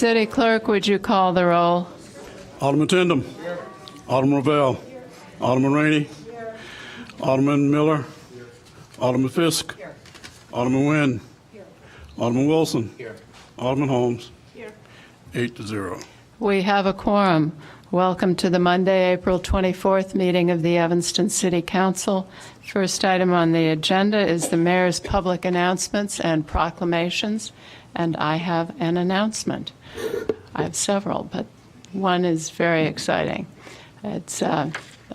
City Clerk, would you call the roll? Alderman Tindem. Alderman Ravel. Alderman Rainey. Alderman Miller. Alderman Fisk. Alderman Nguyen. Alderman Wilson. Alderman Holmes. 8-0. We have a quorum. Welcome to the Monday, April 24th meeting of the Evanston City Council. First item on the agenda is the mayor's public announcements and proclamations, and I have an announcement. I have several, but one is very exciting. I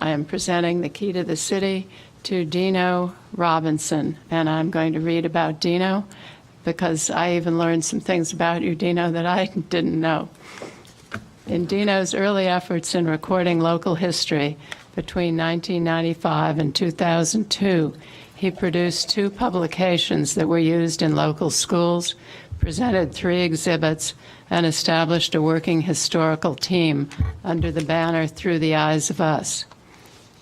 am presenting the key to the city to Dino Robinson, and I'm going to read about Dino because I even learned some things about you, Dino, that I didn't know. In Dino's early efforts in recording local history between 1995 and 2002, he produced 2 publications that were used in local schools, presented 3 exhibits, and established a working historical team under the banner Through the Eyes of Us.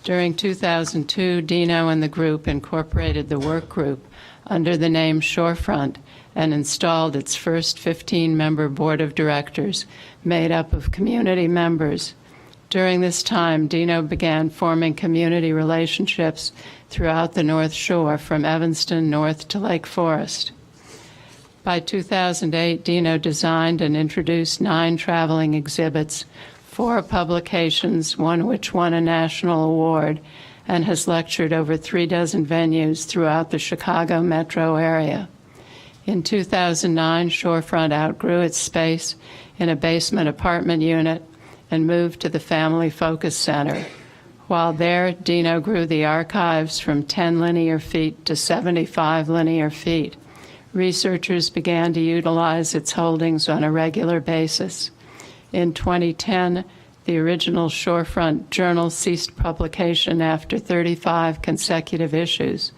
During 2002, Dino and the group incorporated the work group under the name Shorefront and installed its first 15-member board of directors made up of community members. During this time, Dino began forming community relationships throughout the North Shore from Evanston north to Lake Forest. By 2008, Dino designed and introduced 9 traveling exhibits, 4 publications, one which won a national award, and has lectured over 36 venues throughout the Chicago metro area. In 2009, Shorefront outgrew its space in a basement apartment unit and moved to the Family Focus Center. While there, Dino grew the archives from 10 linear feet to 75 linear feet. Researchers began to utilize its holdings on a regular basis. In 2010, the original Shorefront Journal ceased publication after 35 consecutive issues.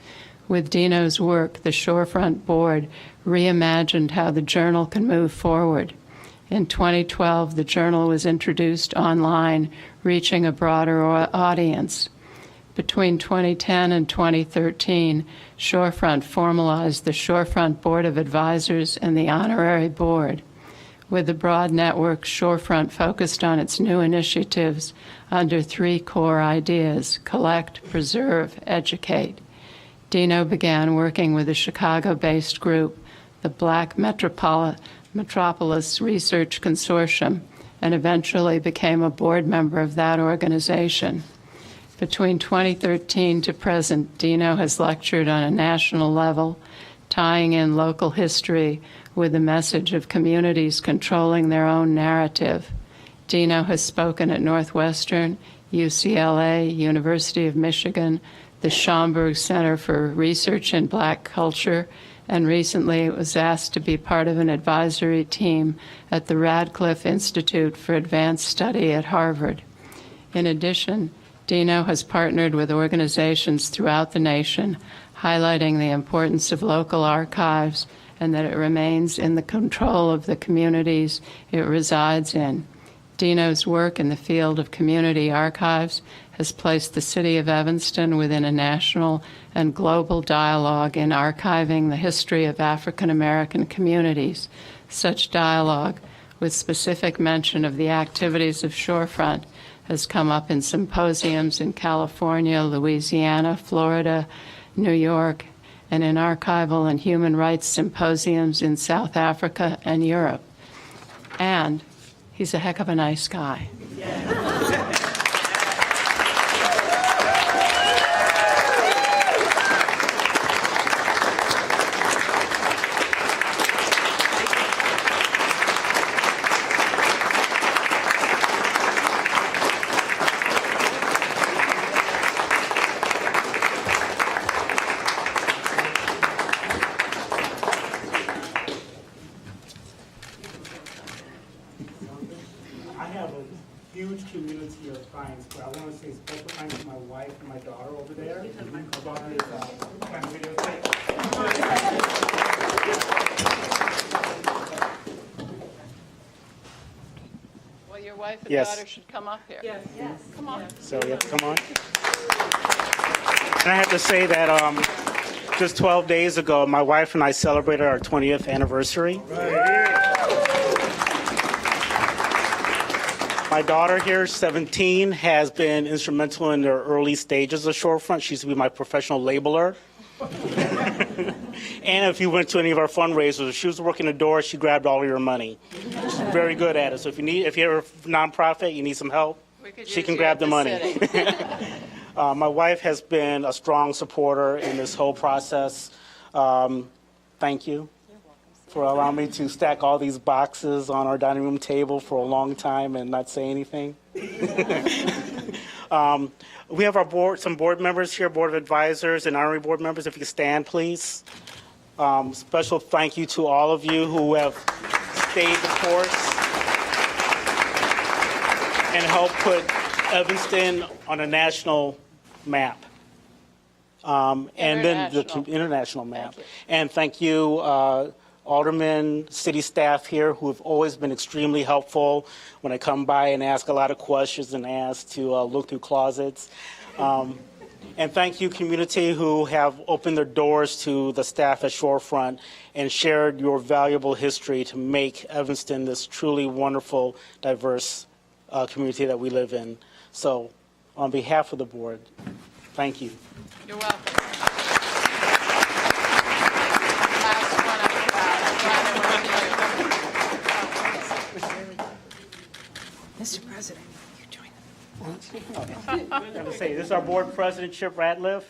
With Dino's work, the Shorefront board reimagined how the journal can move forward. In 2012, the journal was introduced online, reaching a broader audience. Between 2010 and 2013, Shorefront formalized the Shorefront Board of Advisors and the Honorary Board. With the broad network, Shorefront focused on its new initiatives under 3 core ideas: collect, preserve, educate. Dino began working with a Chicago-based group, the Black Metropolis Research Consortium, and eventually became a board member of that organization. Between 2013 to present, Dino has lectured on a national level, tying in local history with the message of communities controlling their own narrative. Dino has spoken at Northwestern, UCLA, University of Michigan, the Schomburg Center for Research in Black Culture, and recently it was asked to be part of an advisory team at the Radcliffe Institute for Advanced Study at Harvard. In addition, Dino has partnered with organizations throughout the nation, highlighting the importance of local archives and that it remains in the control of the communities it resides in. Dino's work in the field of community archives has placed the city of Evanston within a national and global dialogue in archiving the history of African American communities. Such dialogue, with specific mention of the activities of Shorefront, has come up in symposiums in California, Louisiana, Florida, New York, and in archival and human rights symposiums in South Africa and Europe. And he's a heck of a nice guy. Community of clients, but I want to say special thanks to my wife and my daughter over there about this kind of video. Well, your wife and Yes. daughter should come up here. Yes. Come on. So you have to come on. And I have to say that just 12 days ago, my wife and I celebrated our 20th anniversary. My daughter here, 17, has been instrumental in the early stages of Shorefront. She used to be my professional labeler. And if you went to any of our fundraisers, if she was working the door, she grabbed all of your money. She's very good at it. So if you're a nonprofit, you need some help, she can grab the money. My wife has been a strong supporter in this whole process. Thank you for allowing me to stack all these boxes on our dining room table for a long time and not say anything. We have some board members here, board of advisors and honorary board members. If you could stand, please. Special thank you to all of you who have stayed the course and helped put Evanston on a national map. And then the international map. And thank you, aldermen, city staff here who have always been extremely helpful when I come by and ask a lot of questions and ask to look through closets. And thank you, community, who have opened their doors to the staff at Shorefront and shared your valuable history to make Evanston this truly wonderful, diverse community that we live in. So on behalf of the board, thank you. You're welcome. Mr. President, you join them. I was going to say, this is our board president, Chip Ratliff.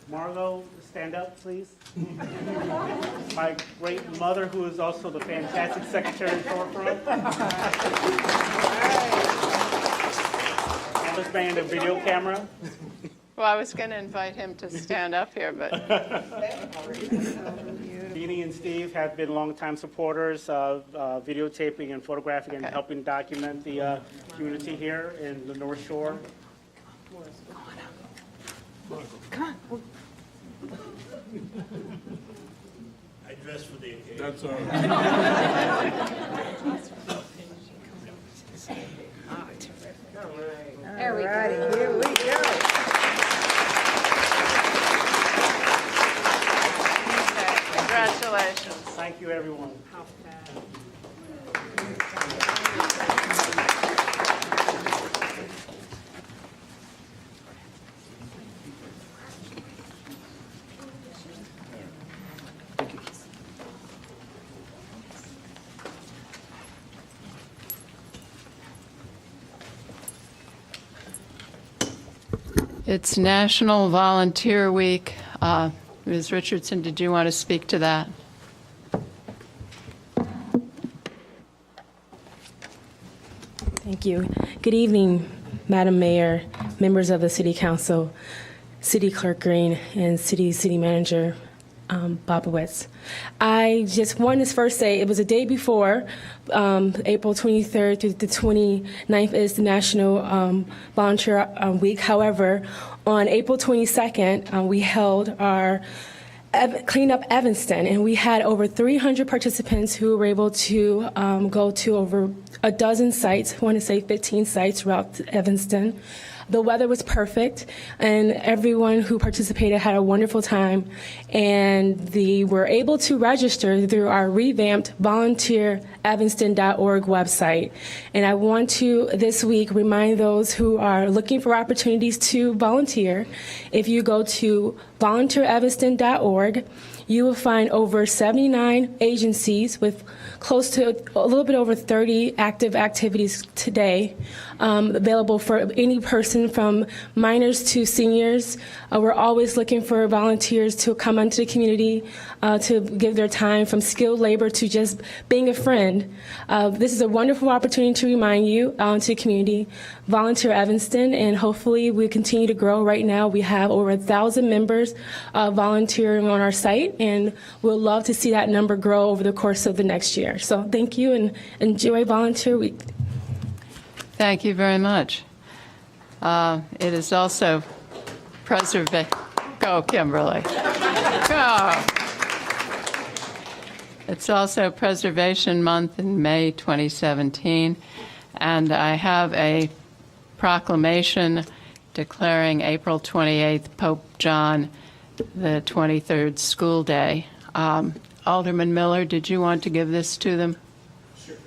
Margot, stand up, please. My great mother, who is also the fantastic secretary of Shorefront. And let's bring in the video camera. Well, I was going to invite him to stand up here, but Jeannie and Steve have been longtime supporters of videotaping and photographing and helping document the community here in the North Shore. Come on. I dress for the occasion. That's all right. There we go. Here we go. congratulations. Thank you, everyone. It's National Volunteer Week. Ms. Richardson, did you want to speak to that? Thank you. Good evening, Madam Mayor, members of the City Council, City Clerk Green, and City Manager Bobowitz. I just wanted to first say it was a day before, April 23rd through the 29th is the National Volunteer Week. However, on April 22nd, we held our Clean Up Evanston, and we had over 300 participants who were able to go to over a dozen sites, I want to say 15 sites throughout Evanston. The weather was perfect, and everyone who participated had a wonderful time, and they were able to register through our revamped volunteerevanston.org website. And I want to, this week, remind those who are looking for opportunities to volunteer, if you go to volunteerevanston.org, you will find over 79 agencies with close to a little bit over 30 active activities today available for any person from minors to seniors. We're always looking for volunteers to come into the community to give their time, from skilled labor to just being a friend. This is a wonderful opportunity to remind you to the community, Volunteer Evanston, and hopefully we continue to grow. Right now we have over 1,000 members volunteering on our site, and we'll love to see that number grow over the course of the next year. So thank you, and enjoy Volunteer Week. Thank you very much. It is also Go, Kimberly. Go. It's also Preservation Month in May 2017, and I have a proclamation declaring April 28th Pope John the 23rd School Day. Alderman Miller, did you want to give this to them? Sure.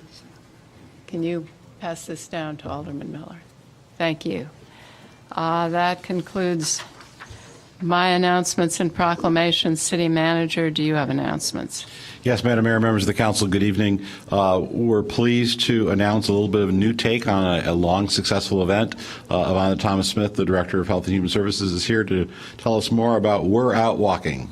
Can you pass this down to Alderman Miller? Thank you. That concludes my announcements and proclamations. City Manager, do you have announcements? Yes, Madam Mayor, members of the council, good evening. We're pleased to announce a little bit of a new take on a long, successful event. Ivana Thomas-Smith, the Director of Health and Human Services, is here to tell us more about We're Out Walking.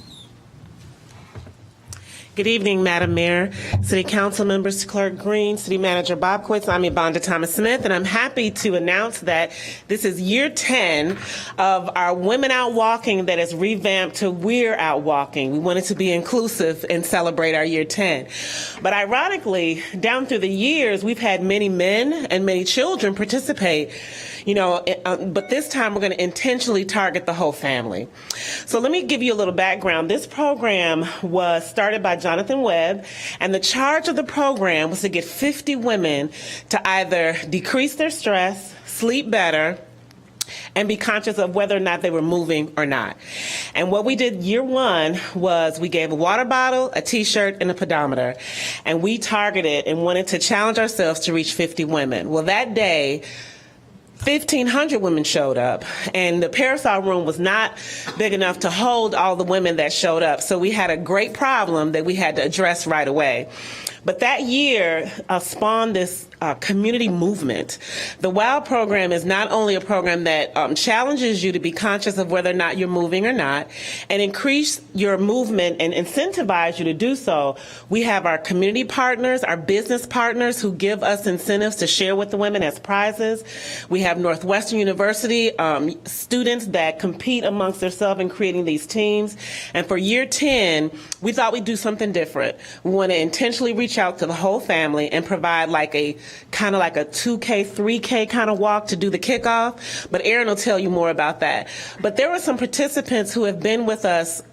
Good evening, Madam Mayor, City Council members, Clerk Green, City Manager Bobkowitz. I'm Ivana Thomas-Smith, and I'm happy to announce that this is year 10 of our Women Out Walking that is revamped to We're Out Walking. We wanted to be inclusive and celebrate our year 10. But ironically, down through the years, we've had many men and many children participate, but this time we're going to intentionally target the whole family. So let me give you a little background. This program was started by Jonathan Webb, and the charge of the program was to get 50 women to either decrease their stress, sleep better, and be conscious of whether or not they were moving or not. And what we did year one was we gave a water bottle, a T-shirt, and a pedometer, and we targeted and wanted to challenge ourselves to reach 50 women. Well, that day, 1,500 women showed up, and the Parasol room was not big enough to hold all the women that showed up. So we had a great problem that we had to address right away. But that year spawned this community movement. The WOW program is not only a program that challenges you to be conscious of whether or not you're moving or not, and increase your movement and incentivize you to do so. We have our community partners, our business partners who give us incentives to share with the women as prizes. We have Northwestern University students that compete amongst themselves in creating these teams. And for year 10, we thought we'd do something different. We want to intentionally reach out to the whole family and provide like a kind of like a 2K, 3K kind of walk to do the kickoff. But Aaron will tell you more about that. But there were some participants who have been with us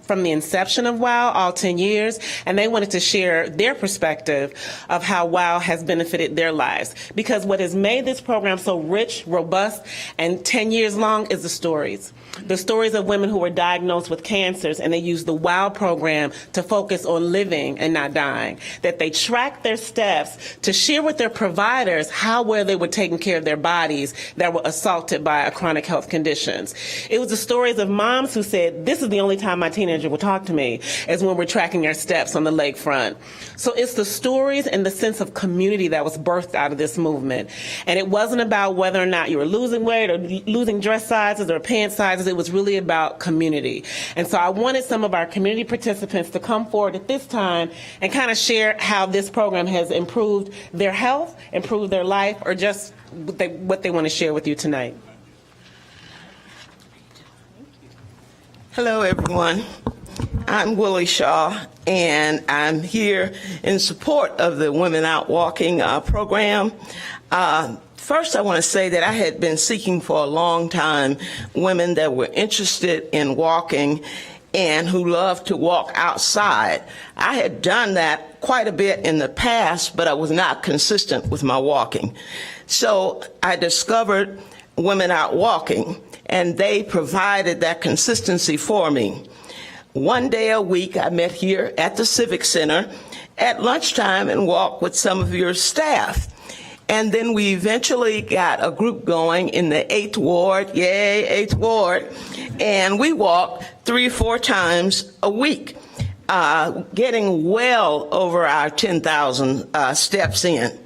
from the inception of WOW, all 10 years, and they wanted to share their perspective of how WOW has benefited their lives. Because what has made this program so rich, robust, and 10 years long is the stories. The stories of women who were diagnosed with cancers, and they used the WOW program to focus on living and not dying. That they tracked their steps to share with their providers how well they were taking care of their bodies that were assaulted by chronic health conditions. It was the stories of moms who said, this is the only time my teenager will talk to me, is when we're tracking our steps on the lakefront. So it's the stories and the sense of community that was birthed out of this movement. And it wasn't about whether or not you were losing weight or losing dress sizes or pant sizes. It was really about community. And so I wanted some of our community participants to come forward at this time and kind of share how this program has improved their health, improved their life, or just what they want to share with you tonight. Hello, everyone. I'm Willie Shaw, and I'm here in support of the Women Out Walking program. First, I want to say that I had been seeking for a long time women that were interested in walking and who love to walk outside. I had done that quite a bit in the past, but I was not consistent with my walking. So I discovered Women Out Walking, and they provided that consistency for me. One day a week, I met here at the Civic Center at lunchtime and walked with some of your staff. And then we eventually got a group going in the 8th Ward, yay, 8th Ward, and we walked 3 or 4 times a week, getting well over our 10,000 steps in.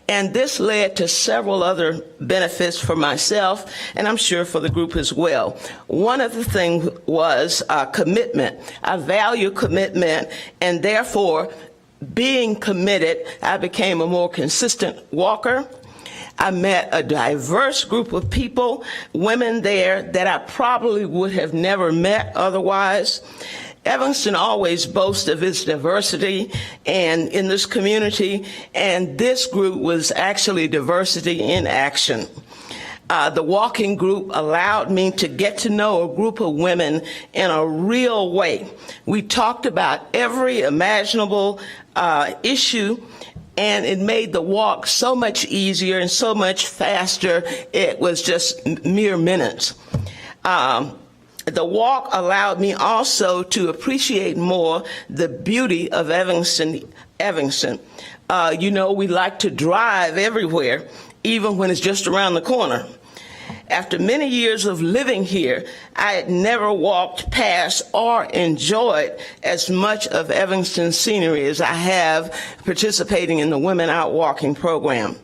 And this led to several other benefits for myself, and I'm sure for the group as well. One of the things was commitment. I value commitment, and therefore, being committed, I became a more consistent walker. I met a diverse group of people, women there that I probably would have never met otherwise. Evanston always boasts of its diversity and in this community, and this group was actually diversity in action. The walking group allowed me to get to know a group of women in a real way. We talked about every imaginable issue, and it made the walk so much easier and so much faster. It was just mere minutes. The walk allowed me also to appreciate more the beauty of Evanston. We like to drive everywhere, even when it's just around the corner. After many years of living here, I had never walked past or enjoyed as much of Evanston's scenery as I have participating in the Women Out Walking program.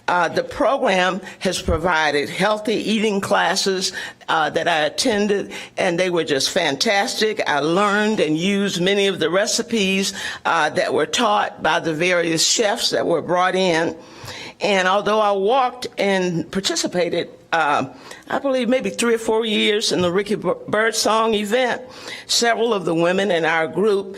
The program has provided healthy eating classes that I attended, and they were just fantastic. I learned and used many of the recipes that were taught by the various chefs that were brought in. And although I walked and participated, I believe maybe 3 or 4 years in the Ricky Birdsong event, several of the women in our group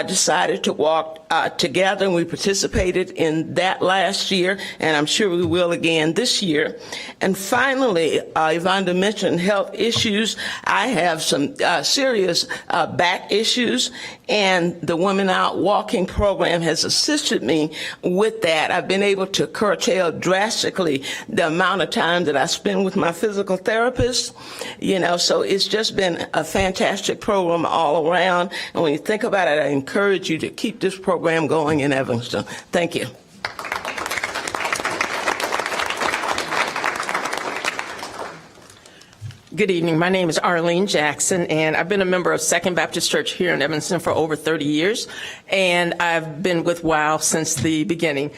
decided to walk together, and we participated in that last year, and I'm sure we will again this year. And finally, Yvonne mentioned health issues. I have some serious back issues, and the Women Out Walking program has assisted me with that. I've been able to curtail drastically the amount of time that I spend with my physical therapist, so it's just been a fantastic program all around. And when you think about it, I encourage you to keep this program going in Evanston. Thank you. Good evening. My name is Arlene Jackson, and I've been a member of Second Baptist Church here in Evanston for over 30 years, and I've been with WOW since the beginning.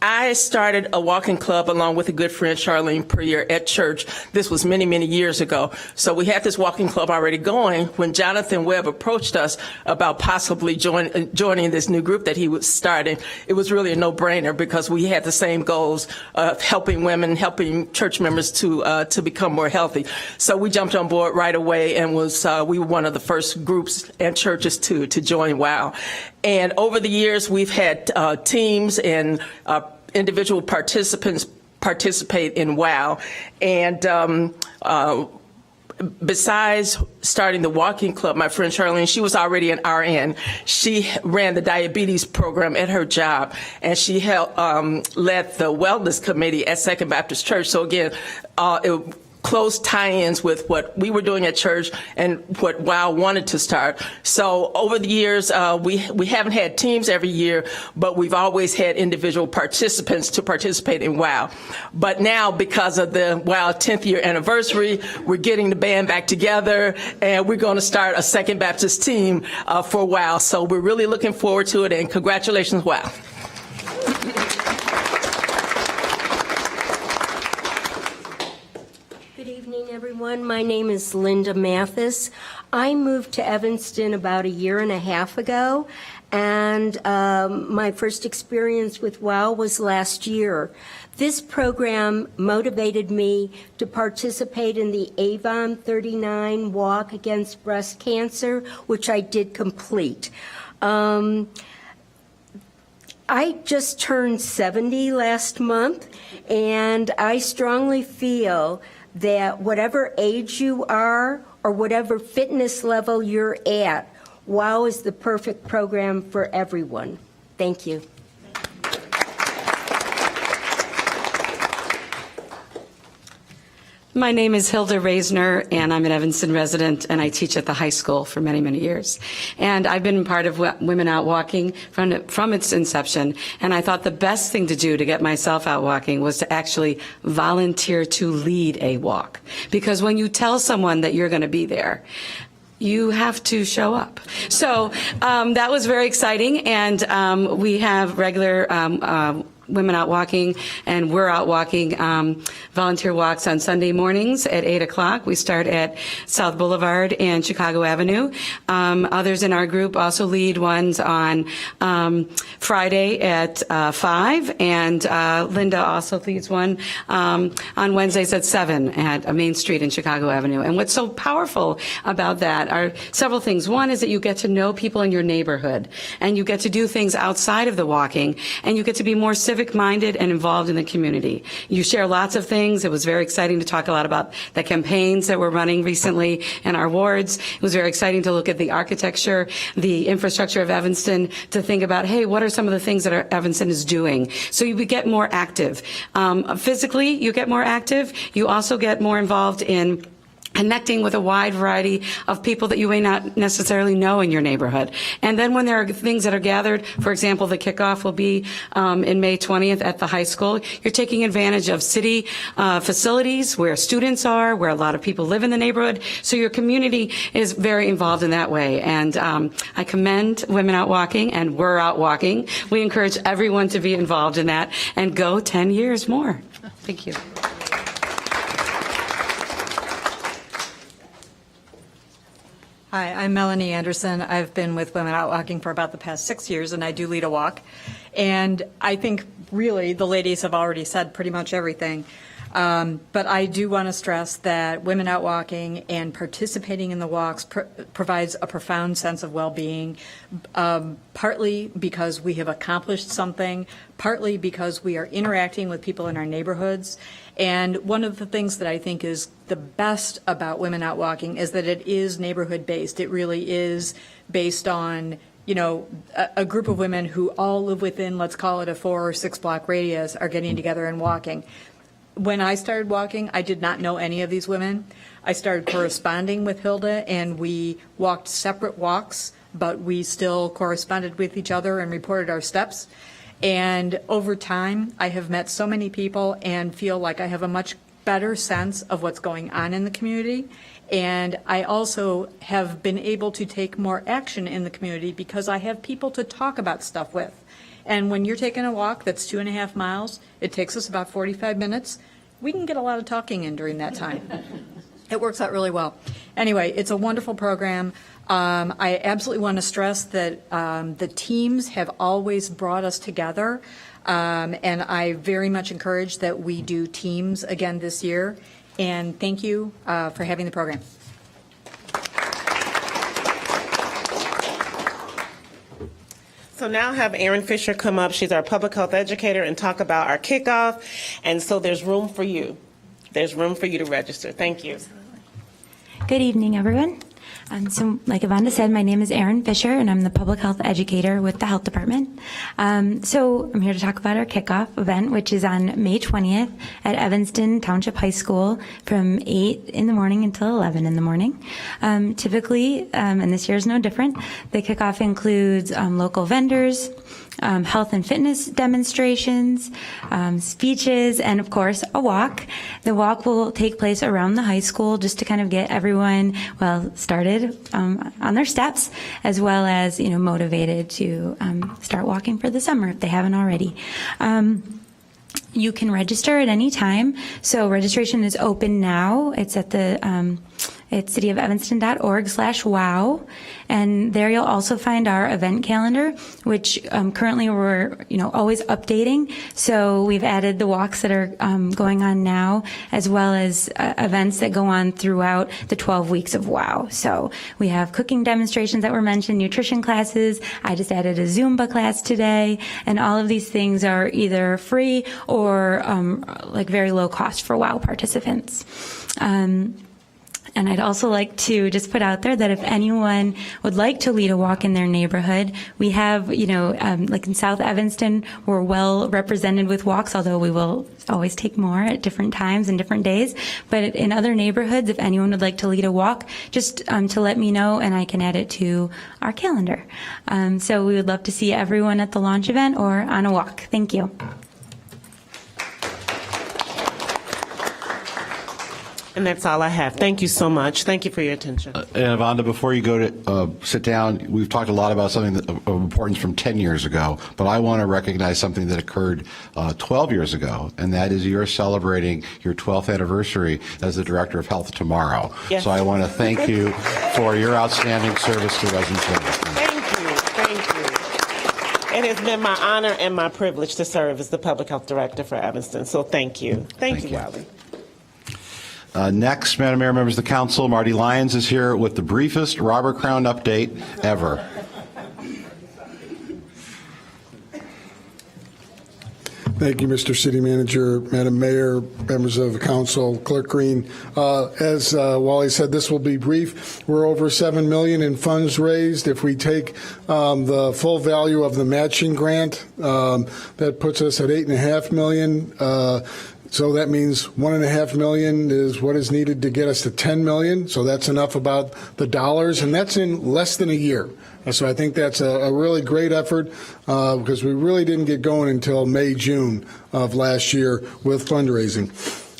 I started a walking club along with a good friend, Charlene Prier, at church. This was many, many years ago. So we had this walking club already going when Jonathan Webb approached us about possibly joining this new group that he was starting. It was really a no-brainer because we had the same goals of helping women, helping church members to become more healthy. So we jumped on board right away and we were one of the first groups and churches to join WOW. And over the years, we've had teams and individual participants participate in WOW. And besides starting the walking club, my friend Charlene, she was already an RN. She ran the diabetes program at her job, and she led the wellness committee at Second Baptist Church. So again, close tie-ins with what we were doing at church and what WOW wanted to start. So over the years, we haven't had teams every year, but we've always had individual participants to participate in WOW. But now, because of the WOW 10th year anniversary, we're getting the band back together, and we're going to start a Second Baptist team for WOW. So we're really looking forward to it, and congratulations, WOW. Everyone, my name is Linda Mathis. I moved to Evanston about 1.5 years ago, and my first experience with WOW was last year. This program motivated me to participate in the Avon 39 Walk Against Breast Cancer, which I did complete. I just turned 70 last month, and I strongly feel that whatever age you are or whatever fitness level you're at, WOW is the perfect program for everyone. Thank you. My name is Hilda Reznor, and I'm an Evanston resident, and I teach at the high school for many, many years. And I've been part of Women Out Walking from its inception, and I thought the best thing to do to get myself out walking was to actually volunteer to lead a walk. Because when you tell someone that you're going to be there, you have to show up. So that was very exciting, and we have regular Women Out Walking, and we're out walking volunteer walks on Sunday mornings at 8 o'clock. We start at South Boulevard and Chicago Avenue. Others in our group also lead ones on Friday at 5, and Linda also leads one on Wednesdays at 7 at Main Street and Chicago Avenue. And what's so powerful about that are several things. One is that you get to know people in your neighborhood, and you get to do things outside of the walking, and you get to be more civic-minded and involved in the community. You share lots of things. It was very exciting to talk a lot about the campaigns that we're running recently in our wards. It was very exciting to look at the architecture, the infrastructure of Evanston, to think about, hey, what are some of the things that Evanston is doing? So you get more active. Physically, you get more active. You also get more involved in connecting with a wide variety of people that you may not necessarily know in your neighborhood. And then when there are things that are gathered, for example, the kickoff will be in May 20th at the high school. You're taking advantage of city facilities where students are, where a lot of people live in the neighborhood. So your community is very involved in that way. And I commend Women Out Walking, and we're out walking. We encourage everyone to be involved in that and go 10 years more. Thank you. Hi, I'm Melanie Anderson. I've been with Women Out Walking for about the past 6 years, and I do lead a walk. And I think really the ladies have already said pretty much everything. But I do want to stress that Women Out Walking and participating in the walks provides a profound sense of well-being, partly because we have accomplished something, partly because we are interacting with people in our neighborhoods. And one of the things that I think is the best about Women Out Walking is that it is neighborhood-based. It really is based on, you know, a group of women who all live within, let's call it a 4 or 6 block radius, are getting together and walking. When I started walking, I did not know any of these women. I started corresponding with Hilda, and we walked separate walks, but we still corresponded with each other and reported our steps. And over time, I have met so many people and feel like I have a much better sense of what's going on in the community. And I also have been able to take more action in the community because I have people to talk about stuff with. And when you're taking a walk that's 2.5 miles, it takes us about 45 minutes. We can get a lot of talking in during that time. It works out really well. Anyway, it's a wonderful program. I absolutely want to stress that the teams have always brought us together, and I very much encourage that we do teams again this year. And thank you for having the program. So now I'll have Erin Fisher come up. She's our public health educator, and talk about our kickoff. And so there's room for you. There's room for you to register. Thank you. Good evening, everyone. So like Yvonne said, my name is Erin Fisher, and I'm the public health educator with the health department. So I'm here to talk about our kickoff event, which is on May 20th at Evanston Township High School from 8 in the morning until 11 in the morning. Typically, and this year is no different, the kickoff includes local vendors, health and fitness demonstrations, speeches, and of course a walk. The walk will take place around the high school just to kind of get everyone started on their steps, as well as motivated to start walking for the summer if they haven't already. You can register at any time. So registration is open now. It's at the it's cityofelvanston.org/wow. And there you'll also find our event calendar, which currently we're always updating. So we've added the walks that are going on now, as well as events that go on throughout the 12 weeks of WOW. So we have cooking demonstrations that were mentioned, nutrition classes. I just added a Zumba class today, and all of these things are either free or like very low cost for WOW participants. And I'd also like to just put out there that if anyone would like to lead a walk in their neighborhood, we have, like in South Evanston, we're well represented with walks, although we will always take more at different times and different days. But in other neighborhoods, if anyone would like to lead a walk, just to let me know and I can add it to our calendar. So we would love to see everyone at the launch event or on a walk. Thank you. And that's all I have. Thank you so much. Thank you for your attention. And Ivanda, before you go to sit down, we've talked a lot about something of importance from 10 years ago, but I want to recognize something that occurred 12 years ago, and that is you're celebrating your 12th anniversary as the Director of Health tomorrow. Yes. So I want to thank you for your outstanding service to residents. Thank you. Thank you. It has been my honor and my privilege to serve as the Public Health Director for Evanston, so thank you. Thank you, Wiley. Next, Madam Mayor, members of the council, Marty Lyons is here with the briefest Robert Crown update ever. Thank you, Mr. City Manager, Madam Mayor, members of the council, Clerk Green. As Wally said, this will be brief. We're over $7 million in funds raised. If we take the full value of the matching grant, that puts us at $8.5 million. So that means $1.5 million is what is needed to get us to $10 million. So that's enough about the dollars, and that's in less than a year. So I think that's a really great effort because we really didn't get going until May, June of last year with fundraising.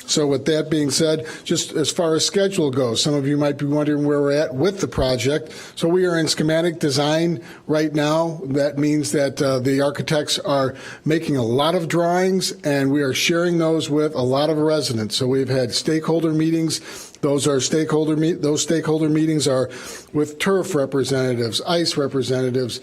So with that being said, just as far as schedule goes, some of you might be wondering where we're at with the project. So we are in schematic design right now. That means that the architects are making a lot of drawings, and we are sharing those with a lot of residents. So we've had stakeholder meetings. Those stakeholder meetings are with turf representatives, ICE representatives,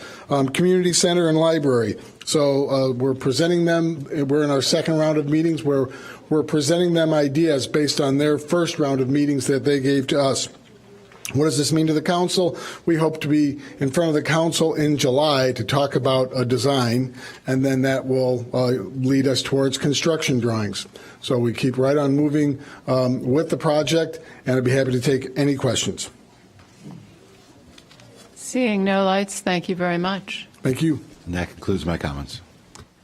community center and library. So we're presenting them. We're in our second round of meetings where we're presenting them ideas based on their first round of meetings that they gave to us. What does this mean to the council? We hope to be in front of the council in July to talk about a design, and then that will lead us towards construction drawings. So we keep right on moving with the project, and I'd be happy to take any questions. Seeing no lights, thank you very much. Thank you. And that concludes my comments.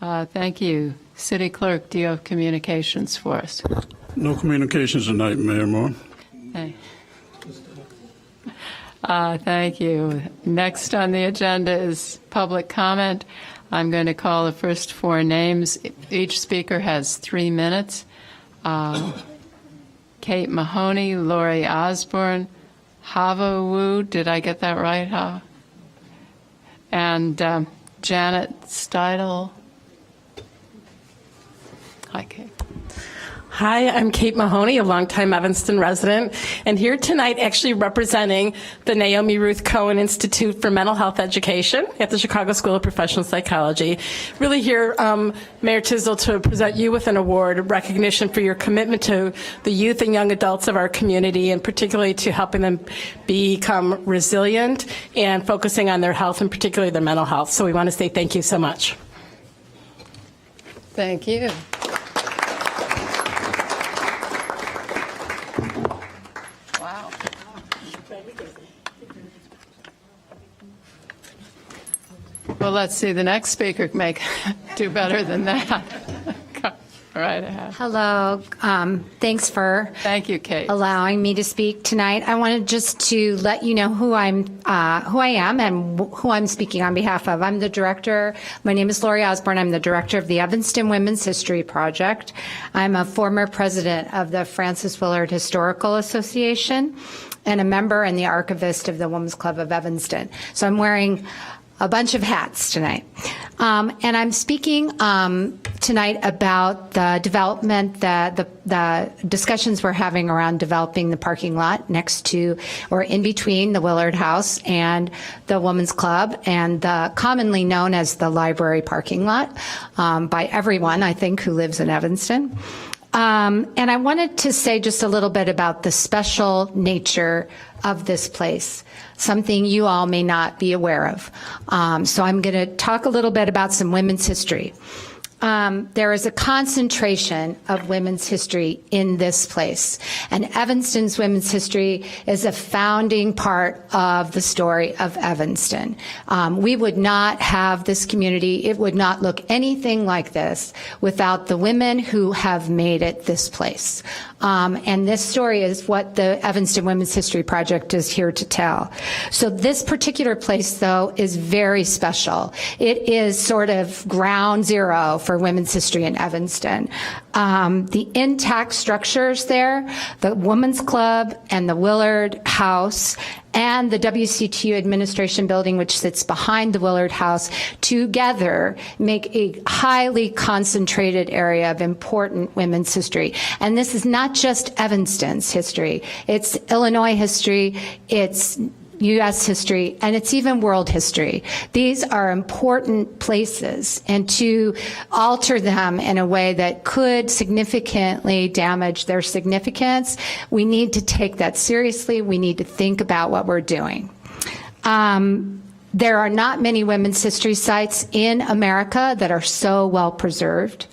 Thank you. City Clerk, do you have communications for us? No communications tonight, Mayor Moore. Hey. Thank you. Next on the agenda is public comment. I'm going to call the first four names. Each speaker has 3 minutes. Kate Mahoney, Lori Osbourne, Hobble Woo, did I get that right, Hava? And Jeanette Risky. Hi, Kate. Hi, I'm Kate Mahoney, a longtime Evanston resident, and here tonight actually representing the Naomi Ruth Cohen Institute for Mental Health Education at the Chicago School of Professional Psychology. Really here, Mayor Tisdale, to present you with an award of recognition for your commitment to the youth and young adults of our community, and particularly to helping them become resilient and focusing on their health and particularly their mental health. So we want to say thank you so much. Thank you. Wow. Well, let's see. The next speaker may do better than that. Go right ahead. Hello. Thanks for Thank you, Kate. allowing me to speak tonight. I wanted just to let you know who I am and who I'm speaking on behalf of. I'm the director. My name is Lori Osbourne. I'm the director of the Evanston Women's History Project. I'm a former president of the Frances Willard Historical Association and a member and the archivist of the Women's Club of Evanston. So I'm wearing a bunch of hats tonight. And I'm speaking tonight about the development, the discussions we're having around developing the parking lot next to or in between the Willard House and the Women's Club, and the commonly known as the library parking lot by everyone, I think, who lives in Evanston. And I wanted to say just a little bit about the special nature of this place, something you all may not be aware of. So I'm going to talk a little bit about some women's history. There is a concentration of women's history in this place, and Evanston's women's history is a founding part of the story of Evanston. We would not have this community, it would not look anything like this without the women who have made it this place. And this story is what the Evanston Women's History Project is here to tell. So this particular place, though, is very special. It is sort of ground zero for women's history in Evanston. The intact structures there, the Women's Club and the Willard House and the WCTU administration building, which sits behind the Willard House, together make a highly concentrated area of important women's history. And this is not just Evanston's history. It's Illinois history, it's U.S. history, and it's even world history. These are important places, and to alter them in a way that could significantly damage their significance, we need to take that seriously. We need to think about what we're doing. There are not many women's history sites in America that are so well preserved.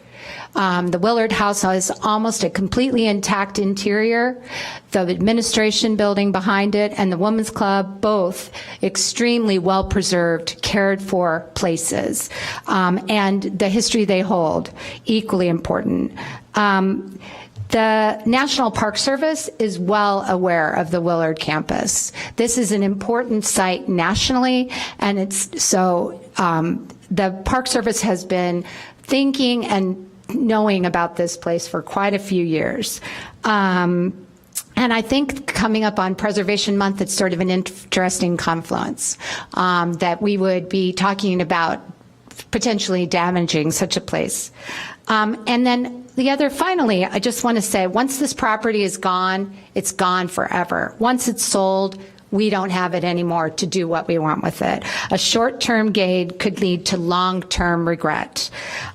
The Willard House has almost a completely intact interior. The administration building behind it and the Women's Club, both extremely well-preserved, cared-for places. And the history they hold, equally important. The National Park Service is well aware of the Willard campus. This is an important site nationally, and the Park Service has been thinking and knowing about this place for quite a few years. And I think coming up on Preservation Month, it's sort of an interesting confluence that we would be talking about potentially damaging such a place. And then finally, I just want to say, once this property is gone, it's gone forever. Once it's sold, we don't have it anymore to do what we want with it. A short-term gain could lead to long-term regret.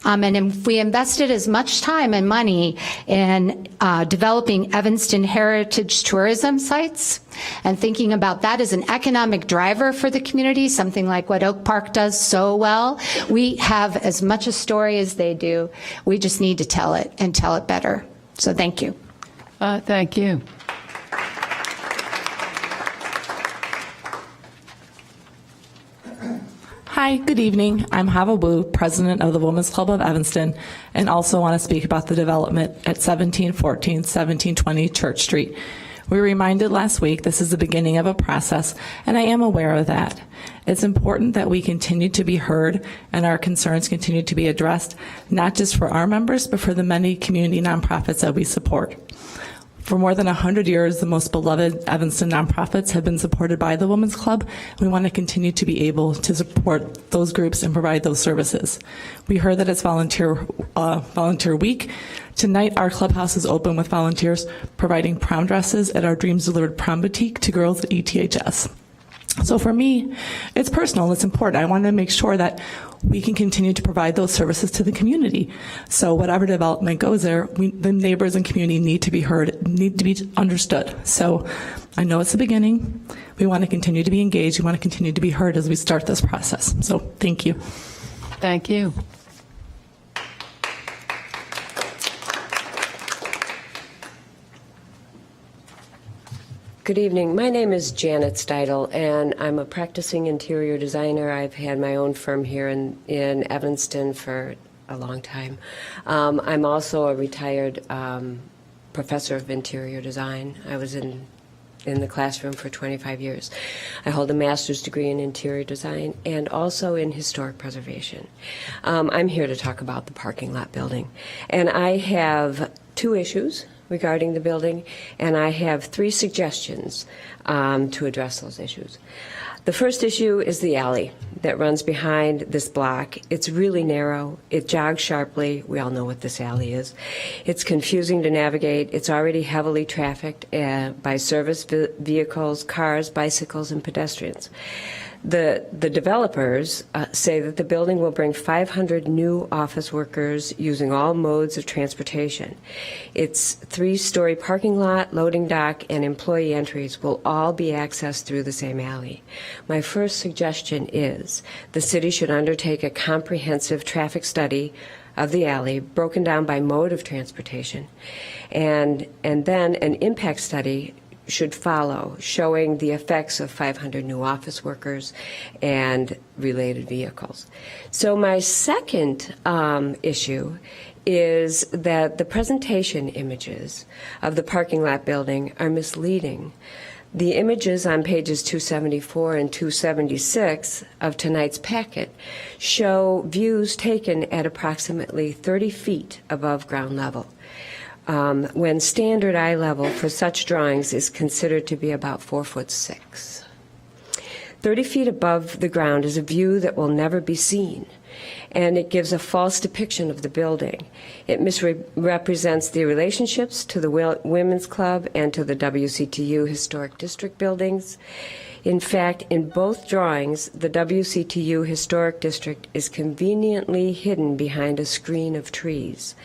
And if we invested as much time and money in developing Evanston heritage tourism sites and thinking about that as an economic driver for the community, something like what Oak Park does so well, we have as much a story as they do. We just need to tell it and tell it better. So thank you. Thank you. Hi, good evening. I'm Hobble Woo, president of the Women's Club of Evanston, and also want to speak about the development at 1714, 1720 Church Street. We were reminded last week this is the beginning of a process, and I am aware of that. It's important that we continue to be heard and our concerns continue to be addressed, not just for our members, but for the many community nonprofits that we support. For more than 100 years, the most beloved Evanston nonprofits have been supported by the Women's Club. We want to continue to be able to support those groups and provide those services. We heard that it's volunteer week. Tonight, our clubhouse is open with volunteers providing prom dresses at our Dreams Delivered Prom Boutique to girls at ETHS. So for me, it's personal, it's important. I want to make sure that we can continue to provide those services to the community. So whatever development goes there, the neighbors and community need to be heard, need to be understood. So I know it's the beginning. We want to continue to be engaged. We want to continue to be heard as we start this process. So thank you. Thank you. Good evening. My name is Janet Steidel, and I'm a practicing interior designer. I've had my own firm here in Evanston for a long time. I'm also a retired professor of interior design. I was in the classroom for 25 years. I hold a master's degree in interior design and also in historic preservation. I'm here to talk about the parking lot building, and I have two issues regarding the building, and I have three suggestions to address those issues. The first issue is the alley that runs behind this block. It's really narrow. It jogs sharply. We all know what this alley is. It's confusing to navigate. It's already heavily trafficked by service vehicles, cars, bicycles, and pedestrians. The developers say that the building will bring 500 new office workers using all modes of transportation. Its three-story parking lot, loading dock, and employee entries will all be accessed through the same alley. My first suggestion is the city should undertake a comprehensive traffic study of the alley, broken down by mode of transportation, and then an impact study should follow, showing the effects of 500 new office workers and related vehicles. So my second issue is that the presentation images of the parking lot building are misleading. The images on pages 274 and 276 of tonight's packet show views taken at approximately 30 feet above ground level, when standard eye level for such drawings is considered to be about 4'6". 30 feet above the ground is a view that will never be seen, and it gives a false depiction of the building. It misrepresents the relationships to the Women's Club and to the WCTU Historic District buildings. In fact, in both drawings, the WCTU Historic District is conveniently hidden behind a screen of trees.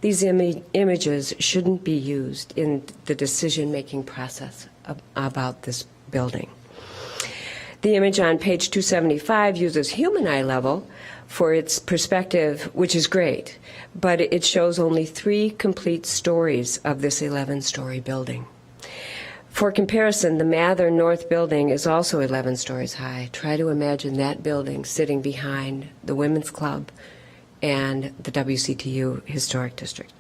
These images shouldn't be used in the decision-making process about this building. The image on page 275 uses human eye level for its perspective, which is great, but it shows only 3 complete stories of this 11-story building. For comparison, the Mather North building is also 11 stories high. Try to imagine that building sitting behind the Women's Club and the WCTU Historic District.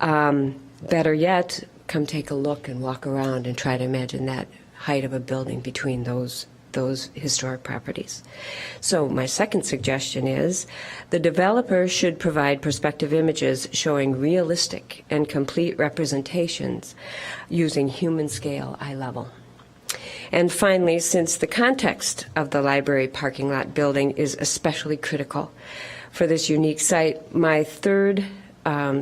Better yet, come take a look and walk around and try to imagine that height of a building between those historic properties. So my second suggestion is the developer should provide perspective images showing realistic and complete representations using human scale eye level. And finally, since the context of the library parking lot building is especially critical for this unique site, my third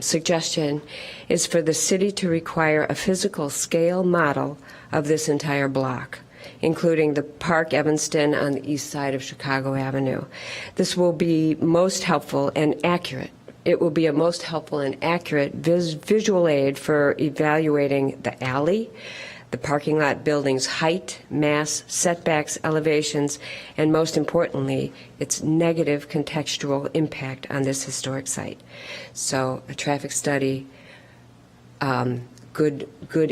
suggestion is for the city to require a physical scale model of this entire block, including the Park Evanston on the east side of Chicago Avenue. This will be most helpful and accurate. It will be a most helpful and accurate visual aid for evaluating the alley, the parking lot building's height, mass, setbacks, elevations, and most importantly, its negative contextual impact on this historic site. So a traffic study, good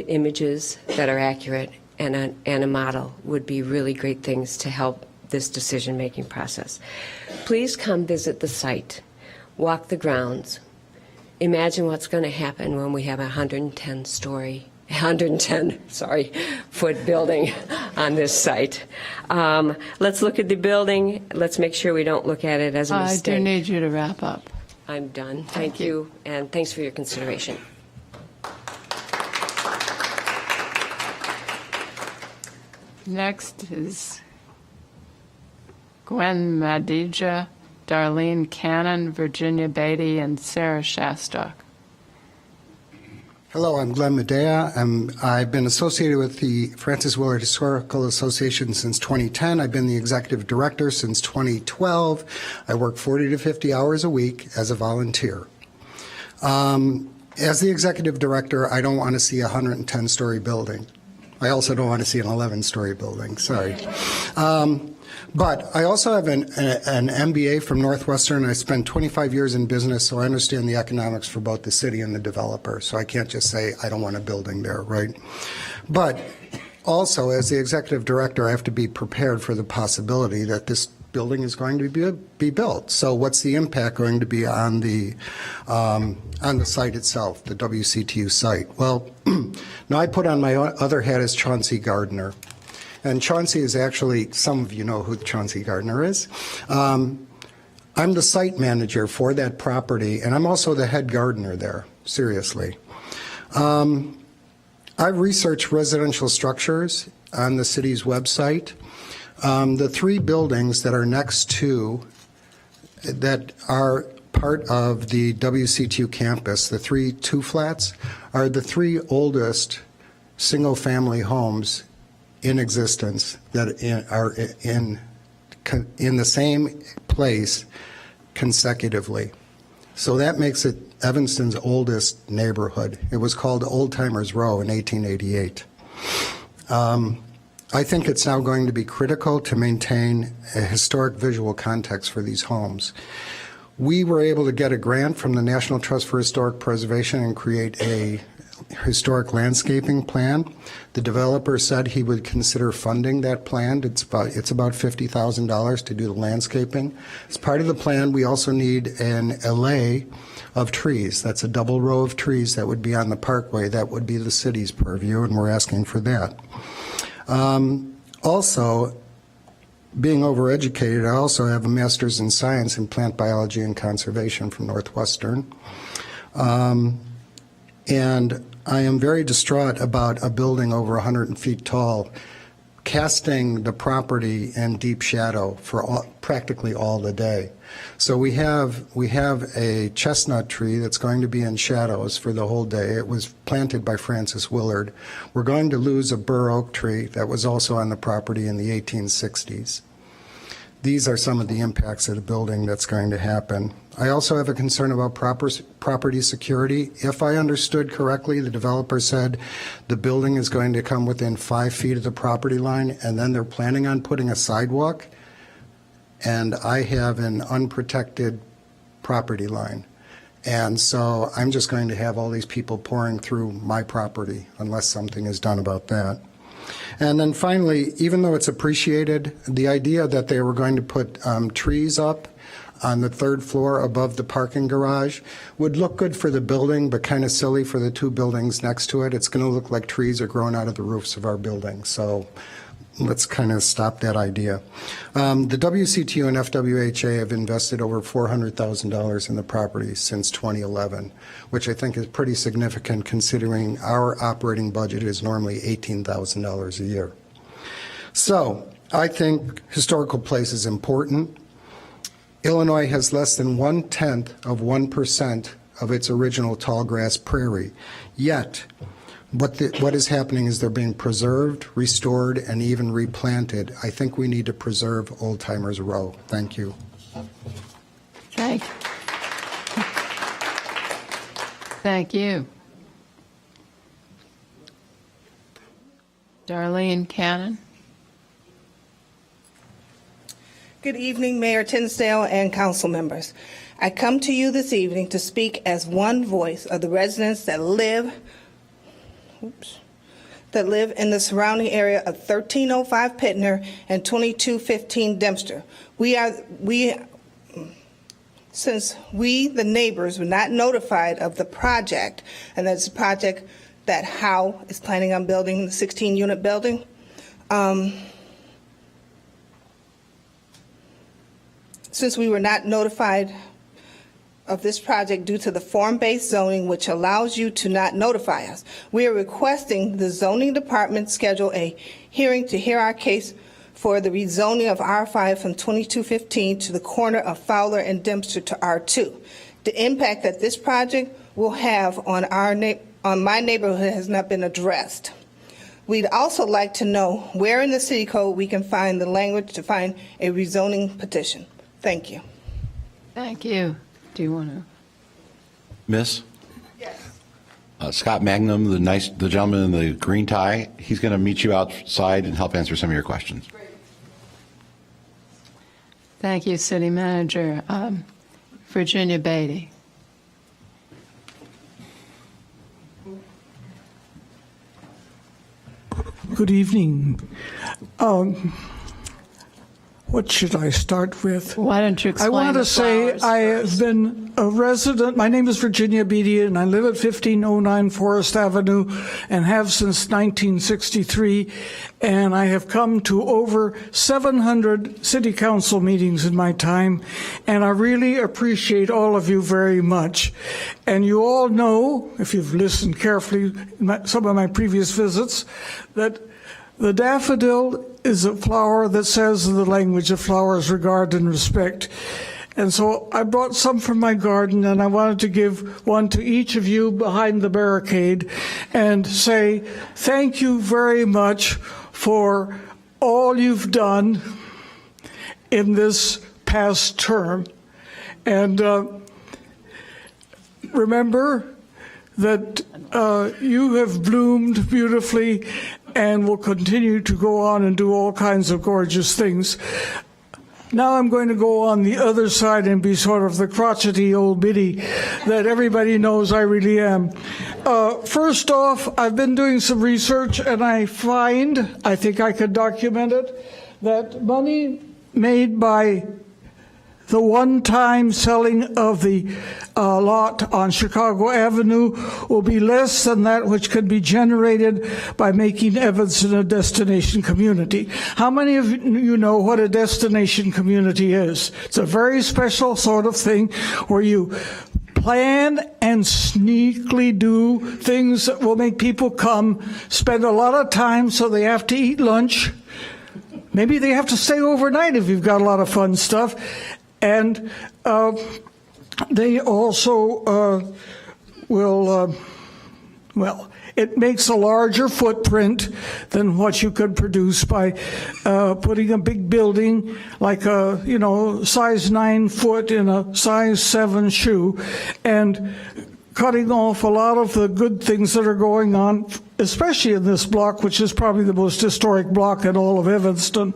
images that are accurate, and a model would be really great things to help this decision-making process. Please come visit the site, walk the grounds, imagine what's going to happen when we have a 110-foot building on this site. Let's look at the building. Let's make sure we don't look at it as a mistake. I do need you to wrap up. I'm done. Thank you, and thanks for your consideration. Next is Gwen Madija, Darlene Cannon, Virginia Beatty, and Sara Shaw. Hello, I'm Glenn Medea. I've been associated with the Francis Willard Historical Association since 2010. I've been the executive director since 2012. I work 40 to 50 hours a week as a volunteer. As the executive director, I don't want to see a 110-story building. I also don't want to see an 11-story building, sorry. But I also have an MBA from Northwestern. I spent 25 years in business, so I understand the economics for both the city and the developer. So I can't just say I don't want a building there, right? But also, as the executive director, I have to be prepared for the possibility that this building is going to be built. So what's the impact going to be on the site itself, the WCTU site? Well, now I put on my other hat as Chauncey Gardner. And Chauncey is actually, some of you know who Chauncey Gardner is. I'm the site manager for that property, and I'm also the head gardener there, seriously. I've researched residential structures on the city's website. The 3 buildings that are next to, that are part of the WCTU campus, the 3 two-flats, are the 3 oldest single-family homes in existence that are in the same place consecutively. So that makes it Evanston's oldest neighborhood. It was called Old Timers Row in 1888. I think it's now going to be critical to maintain a historic visual context for these homes. We were able to get a grant from the National Trust for Historic Preservation and create a historic landscaping plan. The developer said he would consider funding that plan. It's about $50,000 to do the landscaping. As part of the plan, we also need an alley of trees. That's a double row of trees that would be on the parkway. That would be the city's purview, and we're asking for that. Also, being overeducated, I also have a master's in science in plant biology and conservation from Northwestern. And I am very distraught about a building over 100 feet tall casting the property in deep shadow for practically all the day. So we have a chestnut tree that's going to be in shadows for the whole day. It was planted by Francis Willard. We're going to lose a bur oak tree that was also on the property in the 1860s. These are some of the impacts of the building that's going to happen. I also have a concern about property security. If I understood correctly, the developer said the building is going to come within 5 feet of the property line, and then they're planning on putting a sidewalk. and I have an unprotected property line. And so I'm just going to have all these people pouring through my property unless something is done about that. And then finally, even though it's appreciated, the idea that they were going to put trees up on the third floor above the parking garage would look good for the building, but kind of silly for the two buildings next to it. It's going to look like trees are growing out of the roofs of our buildings. So let's kind of stop that idea. The WCTU and FWHA have invested over $400,000 in the property since 2011, which I think is pretty significant considering our operating budget is normally $18,000 a year. So I think historical place is important. Illinois has less than 0.1% of its original tall grass prairie. Yet, what is happening is they're being preserved, restored, and even replanted. I think we need to preserve Old Timers Row. Thank you. Thank you. Darlene Cannon. Good evening, Mayor Tinsdale and council members. I come to you this evening to speak as one voice of the residents that live in the surrounding area of 1305 Pittner and 2215 Dempster. Since we, the neighbors, were not notified of the project, and that's a project that Howe is planning on building, the 16-unit building, since we were not notified of this project due to the form-based zoning, which allows you to not notify us, we are requesting the zoning department schedule a hearing to hear our case for the rezoning of R5 from 2215 to the corner of Fowler and Dempster to R2. The impact that this project will have on my neighborhood has not been addressed. We'd also like to know where in the city code we can find the language to find a rezoning petition. Thank you. Thank you. Do you want to? Miss? Yes. Scott Magnum, the gentleman in the green tie, he's going to meet you outside and help answer some of your questions. Great. Thank you, City Manager. Virginia Beatty. Good evening. What should I start with? Why don't you explain? I want to say I have been a resident. My name is Virginia Beatty, and I live at 1509 Forest Avenue and have since 1963. And I have come to over 700 city council meetings in my time, and I really appreciate all of you very much. And you all know, if you've listened carefully in some of my previous visits, that the daffodil is a flower that says in the language of flowers, regard and respect. And so I brought some from my garden, and I wanted to give one to each of you behind the barricade and say thank you very much for all you've done in this past term. And remember that you have bloomed beautifully and will continue to go on and do all kinds of gorgeous things. Now I'm going to go on the other side and be sort of the crotchety old biddy that everybody knows I really am. First off, I've been doing some research, and I think I could document it, that money made by the one-time selling of the lot on Chicago Avenue will be less than that which could be generated by making Evanston a destination community. How many of you know what a destination community is? It's a very special sort of thing where you plan and sneakily do things that will make people come, spend a lot of time so they have to eat lunch. Maybe they have to stay overnight if you've got a lot of fun stuff. And they also it makes a larger footprint than what you could produce by putting a big building like a, size 9 foot in a size 7 shoe, and cutting off a lot of the good things that are going on, especially in this block, which is probably the most historic block in all of Evanston.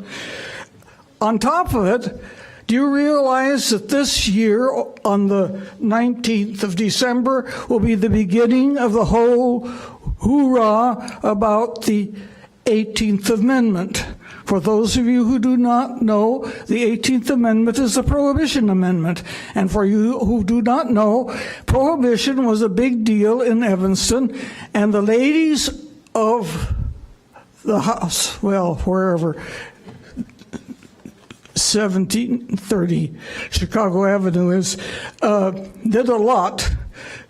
On top of it, Do you realize that this year, on the 19th of December, will be the beginning of the whole hoorah about the 18th Amendment? For those of you who do not know, the 18th Amendment is the Prohibition Amendment. And for you who do not know, Prohibition was a big deal in Evanston, and the ladies of the House, well, wherever, 1730 Chicago Avenue is, did a lot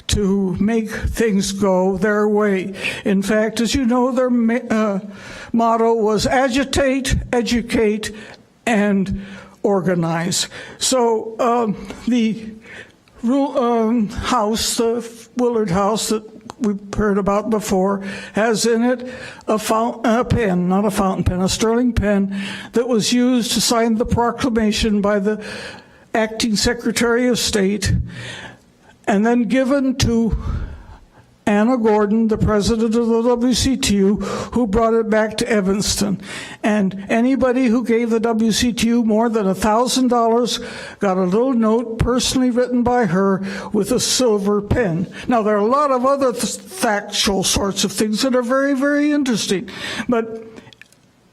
to make things go their way. In fact, as you know, their motto was agitate, educate, and organize. So the house, the Willard house that we've heard about before, has in it a pen, not a fountain pen, a sterling pen that was used to sign the proclamation by the acting Secretary of State, and then given to Anna Gordon, the president of the WCTU, who brought it back to Evanston. And anybody who gave the WCTU more than $1,000 got a little note personally written by her with a silver pen. Now, there are a lot of other factual sorts of things that are very, very interesting. But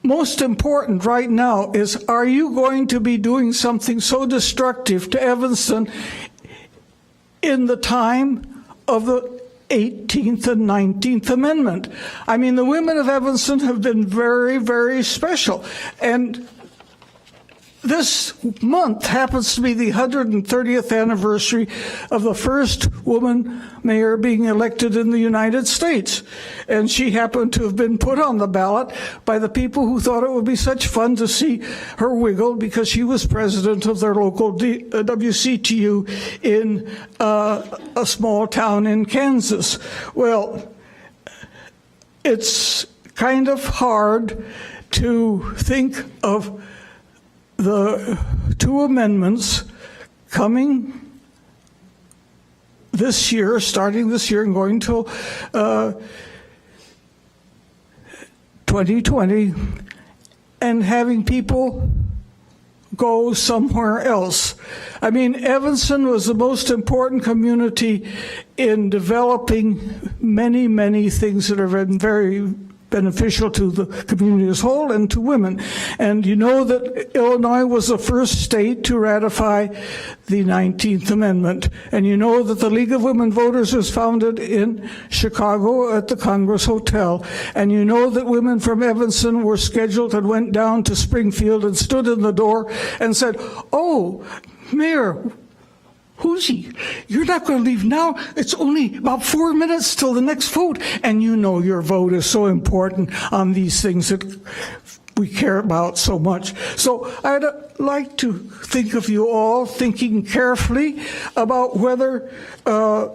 most important right now is, are you going to be doing something so destructive to Evanston in the time of the 18th and 19th Amendment? I mean, the women of Evanston have been very, very special. And this month happens to be the 130th anniversary of the first woman mayor being elected in the United States. And she happened to have been put on the ballot by the people who thought it would be such fun to see her wiggle, because she was president of their local WCTU in a small town in Kansas. Well, it's kind of hard to think of the two amendments coming this year, starting this year and going till 2020, and having people go somewhere else. I mean, Evanston was the most important community in developing many, many things that have been very beneficial to the community as a whole and to women. And you know that Illinois was the first state to ratify the 19th Amendment. And you know that the League of Women Voters was founded in Chicago at the Congress Hotel. And you know that women from Evanston were scheduled and went down to Springfield and stood in the door and said, "Oh, Mayor, Hoosie, you're not going to leave now. It's only about 4 minutes till the next vote." And you know your vote is so important on these things that we care about so much. So I'd like to think of you all thinking carefully about whether I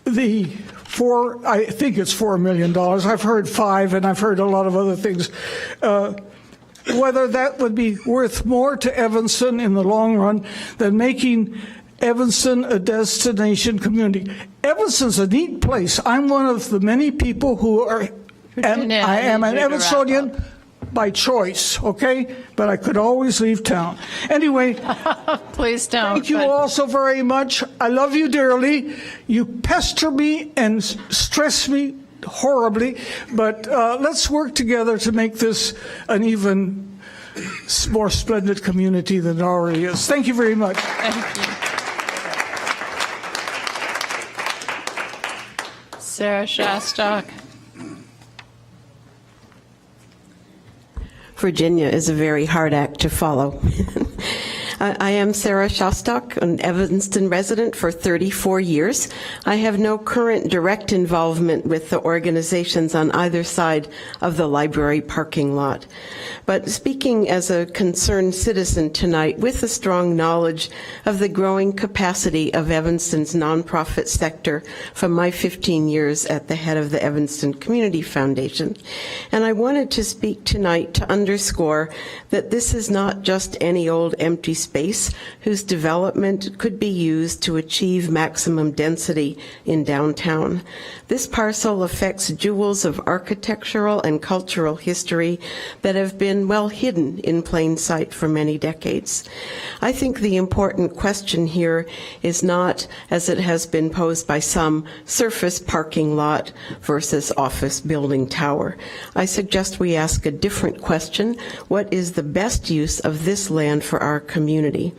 think it's $4 million. I've heard 5, and I've heard a lot of other things. Whether that would be worth more to Evanston in the long run than making Evanston a destination community. Evanston's a neat place. I'm one of the many people who are, and I am an Evansonian by choice, okay? But I could always leave town. Anyway, please don't. Thank you all so very much. I love you dearly. You pester me and stress me horribly, but let's work together to make this an even more splendid community than it already is. Thank you very much. Thank you. Sara Shaw. Virginia is a very hard act to follow. I am Sara Shaw, an Evanston resident for 34 years. I have no current direct involvement with the organizations on either side of the library parking lot. But speaking as a concerned citizen tonight with a strong knowledge of the growing capacity of Evanston's nonprofit sector from my 15 years at the head of the Evanston Community Foundation. And I wanted to speak tonight to underscore that this is not just any old empty space space whose development could be used to achieve maximum density in downtown. This parcel affects jewels of architectural and cultural history that have been well hidden in plain sight for many decades. I think the important question here is not, as it has been posed by some, surface parking lot versus office building tower. I suggest we ask a different question: what is the best use of this land for our community?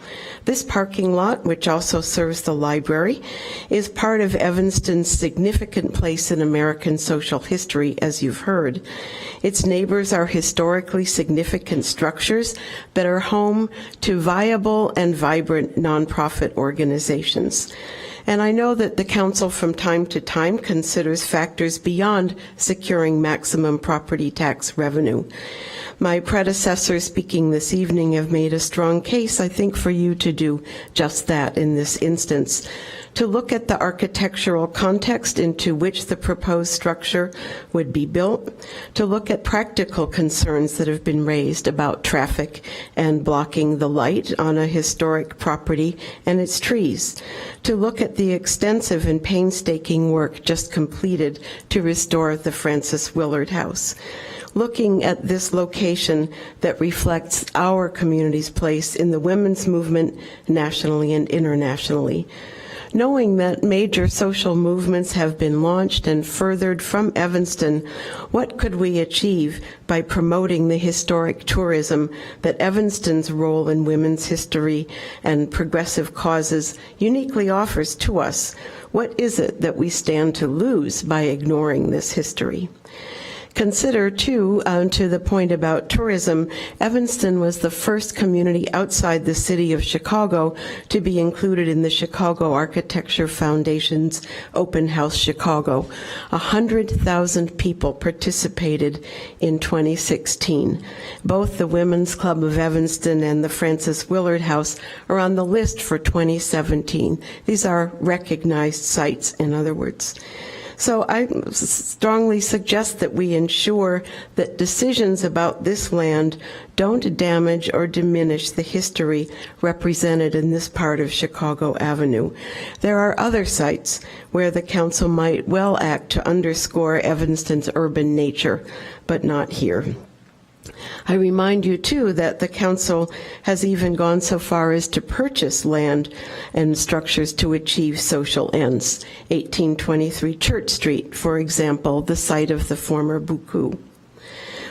This parking lot, which also serves the library, is part of Evanston's significant place in American social history, as you've heard. Its neighbors are historically significant structures that are home to viable and vibrant nonprofit organizations. And I know that the council from time to time considers factors beyond securing maximum property tax revenue. My predecessors speaking this evening have made a strong case, I think, for you to do just that in this instance, to look at the architectural context into which the proposed structure would be built, to look at practical concerns that have been raised about traffic and blocking the light on a historic property and its trees, to look at the extensive and painstaking work just completed to restore the Francis Willard House, looking at this location that reflects our community's place in the women's movement nationally and internationally. Knowing that major social movements have been launched and furthered from Evanston, what could we achieve by promoting the historic tourism that Evanston's role in women's history and progressive causes uniquely offers to us? What is it that we stand to lose by ignoring this history? Consider, too, to the point about tourism, Evanston was the first community outside the city of Chicago to be included in the Chicago Architecture Foundation's Open House Chicago. 100,000 people participated in 2016. Both the Women's Club of Evanston and the Francis Willard House are on the list for 2017. These are recognized sites, in other words. So I strongly suggest that we ensure that decisions about this land don't damage or diminish the history represented in this part of Chicago Avenue. There are other sites where the council might well act to underscore Evanston's urban nature, but not here. I remind you, too, that the council has even gone so far as to purchase land and structures to achieve social ends. 1823 Church Street, for example, the site of the former Buku.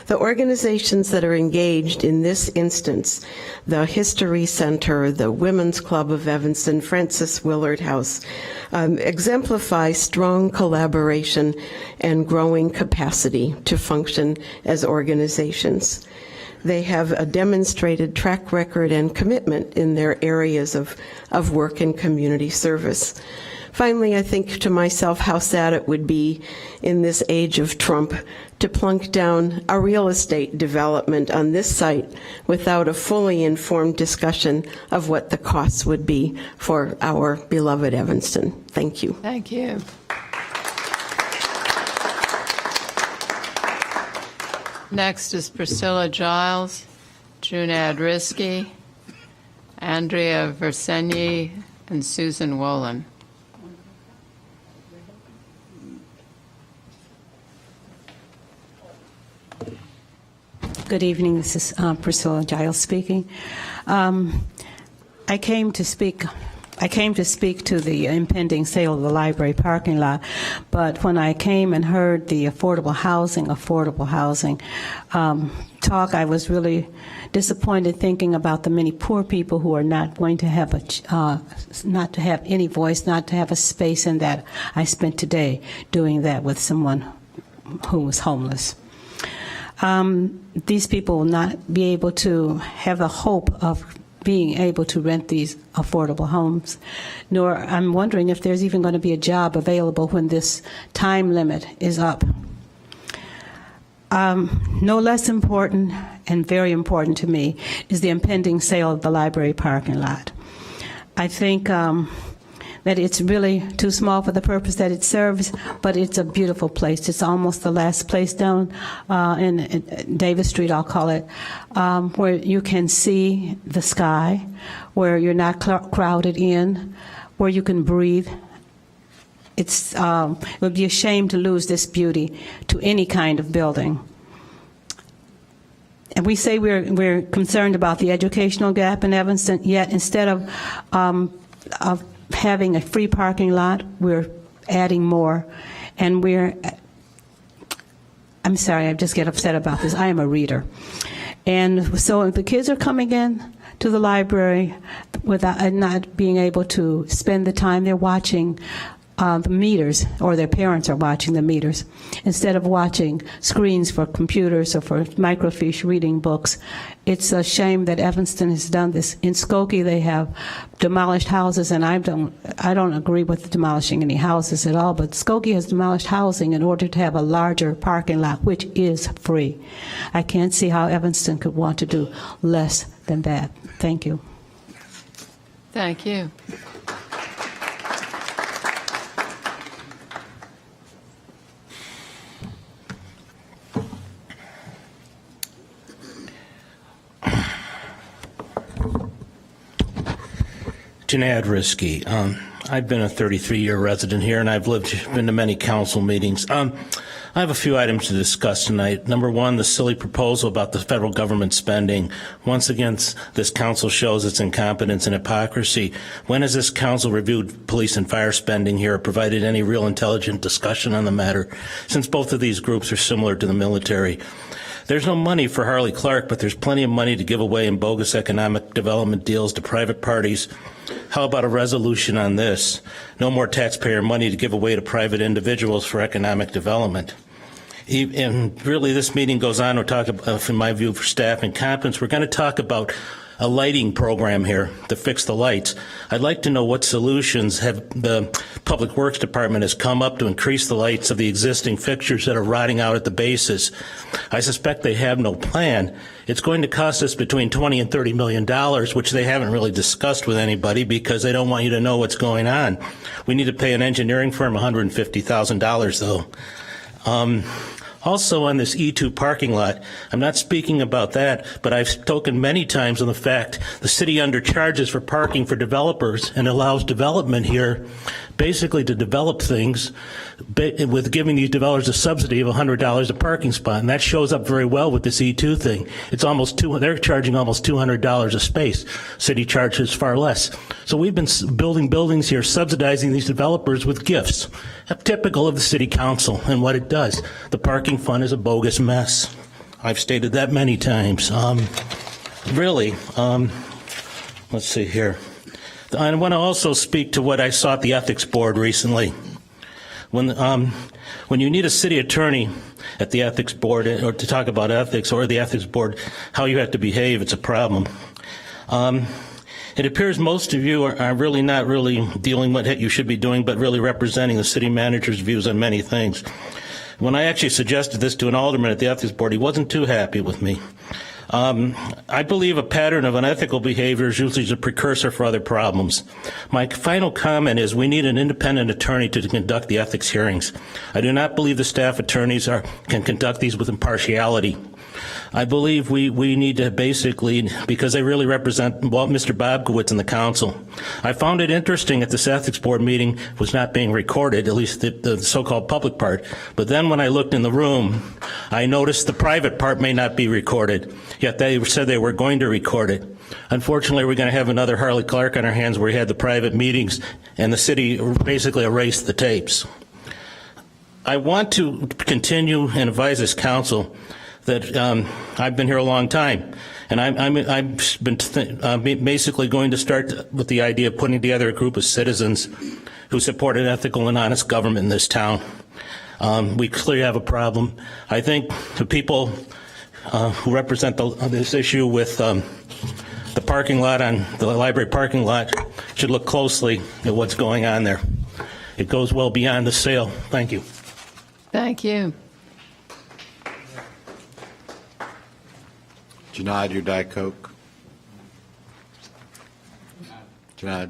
The organizations that are engaged in this instance, the History Center, the Women's Club of Evanston, Francis Willard House, exemplify strong collaboration and growing capacity to function as organizations. They have a demonstrated track record and commitment in their areas of work and community service. Finally, I think to myself how sad it would be in this age of Trump to plunk down a real estate development on this site without a fully informed discussion of what the costs would be for our beloved Evanston. Thank you. Thank you. Next is Priscilla Giles, Jeanette Risky, Andrea Versenyi, and Susan Wolin. Good evening. This is Priscilla Giles speaking. I came to speak to the impending sale of the library parking lot, but when I came and heard the affordable housing talk, I was really disappointed, thinking about the many poor people who are not going to have not to have any voice, not to have a space in that. I spent today doing that with someone who was homeless. These people will not be able to have the hope of being able to rent these affordable homes, nor I'm wondering if there's even going to be a job available when this time limit is up. No less important and very important to me is the impending sale of the library parking lot. I think that it's really too small for the purpose that it serves, but it's a beautiful place. It's almost the last place down in Davis Street, I'll call it, where you can see the sky, where you're not crowded in, where you can breathe. It would be a shame to lose this beauty to any kind of building. And we say we're concerned about the educational gap in Evanston, yet instead of having a free parking lot, we're adding more. And I'm sorry, I just get upset about this. I am a reader. And so if the kids are coming in to the library without not being able to spend the time they're watching the meters, or their parents are watching the meters, instead of watching screens for computers or for microfiche reading books. It's a shame that Evanston has done this. In Skokie, they have demolished houses, and I don't agree with demolishing any houses at all, but Skokie has demolished housing in order to have a larger parking lot, which is free. I can't see how Evanston could want to do less than that. Thank you. Thank you. Jeanette Risky. I've been a 33-year resident here, and I've been to many council meetings. I have a few items to discuss tonight. Number one, the silly proposal about the federal government spending. Once again, this council shows its incompetence and hypocrisy. When has this council reviewed police and fire spending here, or provided any real intelligent discussion on the matter, since both of these groups are similar to the military? There's no money for Harley Clark, but there's plenty of money to give away in bogus economic development deals to private parties. How about a resolution on this? No more taxpayer money to give away to private individuals for economic development. And really, this meeting goes on to talk about, from my view, for staff incompetence. We're going to talk about a lighting program here to fix the lights. I'd like to know what solutions have the Public Works Department has come up to increase the lights of the existing fixtures that are rotting out at the bases. I suspect they have no plan. It's going to cost us between $20 and $30 million, which they haven't really discussed with anybody because they don't want you to know what's going on. We need to pay an engineering firm $150,000, though. Also on this E2 parking lot, I'm not speaking about that, but I've spoken many times on the fact the city undercharges for parking for developers and allows development here basically to develop things with giving these developers a subsidy of $100 a parking spot, and that shows up very well with this E2 thing. It's almost they're charging almost $200 a space. City charges far less. So we've been building buildings here, subsidizing these developers with gifts, typical of the city council and what it does. The parking fund is a bogus mess. I've stated that many times. Let's see here. I want to also speak to what I saw at the ethics board recently. When you need a city attorney at the ethics board, or to talk about ethics, or the ethics board, how you have to behave, it's a problem. It appears most of you are really not really dealing with what you should be doing, but really representing the city manager's views on many things. When I actually suggested this to an alderman at the ethics board, he wasn't too happy with me. I believe a pattern of unethical behavior is usually a precursor for other problems. My final comment is we need an independent attorney to conduct the ethics hearings. I do not believe the staff attorneys can conduct these with impartiality. I believe we need to basically, because they really represent Mr. Bobkowitz and the council. I found it interesting that this ethics board meeting was not being recorded, at least the so-called public part. But then when I looked in the room, I noticed the private part may not be recorded, yet they said they were going to record it. Unfortunately, we're going to have another Harley Clark on our hands where we had the private meetings and the city basically erased the tapes. I want to continue and advise this council that I've been here a long time, and I've been basically going to start with the idea of putting together a group of citizens who support an ethical and honest government in this town. We clearly have a problem. I think the people who represent this issue with the parking lot on the library parking lot should look closely at what's going on there. It goes well beyond the sale. Thank you. Thank you. Janad, your Diet Coke. Janad.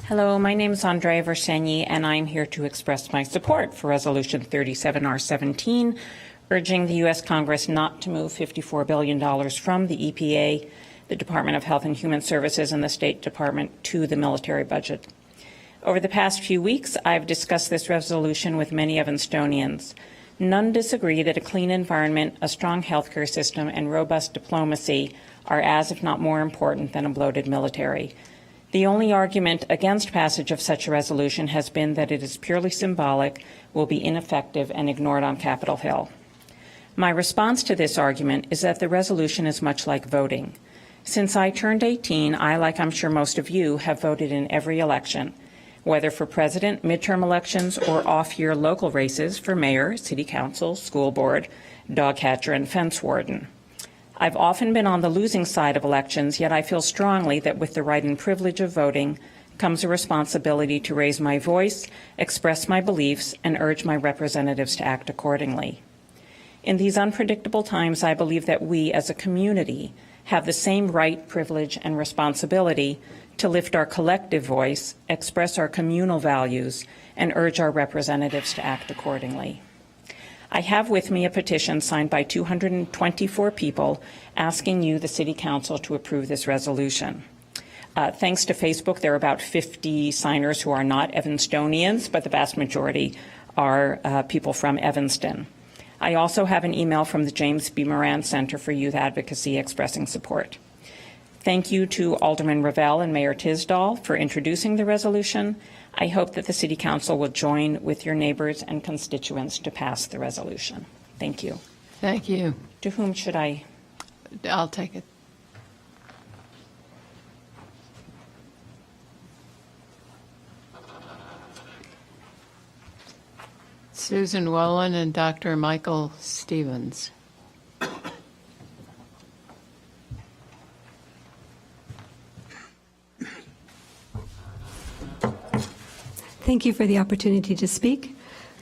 Hello, my name is Andrea Versenyi, and I'm here to express my support for Resolution 37R17, urging the U.S. Congress not to move $54 billion from the EPA, the Department of Health and Human Services, and the State Department to the military budget. Over the past few weeks, I've discussed this resolution with many Evanstonians. None disagree that a clean environment, a strong healthcare system, and robust diplomacy are as, if not more important than a bloated military. The only argument against passage of such a resolution has been that it is purely symbolic, will be ineffective, and ignored on Capitol Hill. My response to this argument is that the resolution is much like voting. Since I turned 18, I, like I'm sure most of you, have voted in every election, whether for president, midterm elections, or off-year local races for mayor, city council, school board, dog catcher, and fence warden. I've often been on the losing side of elections, yet I feel strongly that with the right and privilege of voting comes a responsibility to raise my voice, express my beliefs, and urge my representatives to act accordingly. In these unpredictable times, I believe that we as a community have the same right, privilege, and responsibility to lift our collective voice, express our communal values, and urge our representatives to act accordingly. I have with me a petition signed by 224 people asking you, the City Council, to approve this resolution. Thanks to Facebook, there are about 50 signers who are not Evanstonians, but the vast majority are people from Evanston. I also have an email from the James B. Moran Center for Youth Advocacy expressing support. Thank you to Alderman Revelle and Mayor Tisdall for introducing the resolution. I hope that the City Council will join with your neighbors and constituents to pass the resolution. Thank you. Thank you. To whom should I? I'll take it. Susan Wolin and Dr. Michael Stevens. Thank you for the opportunity to speak.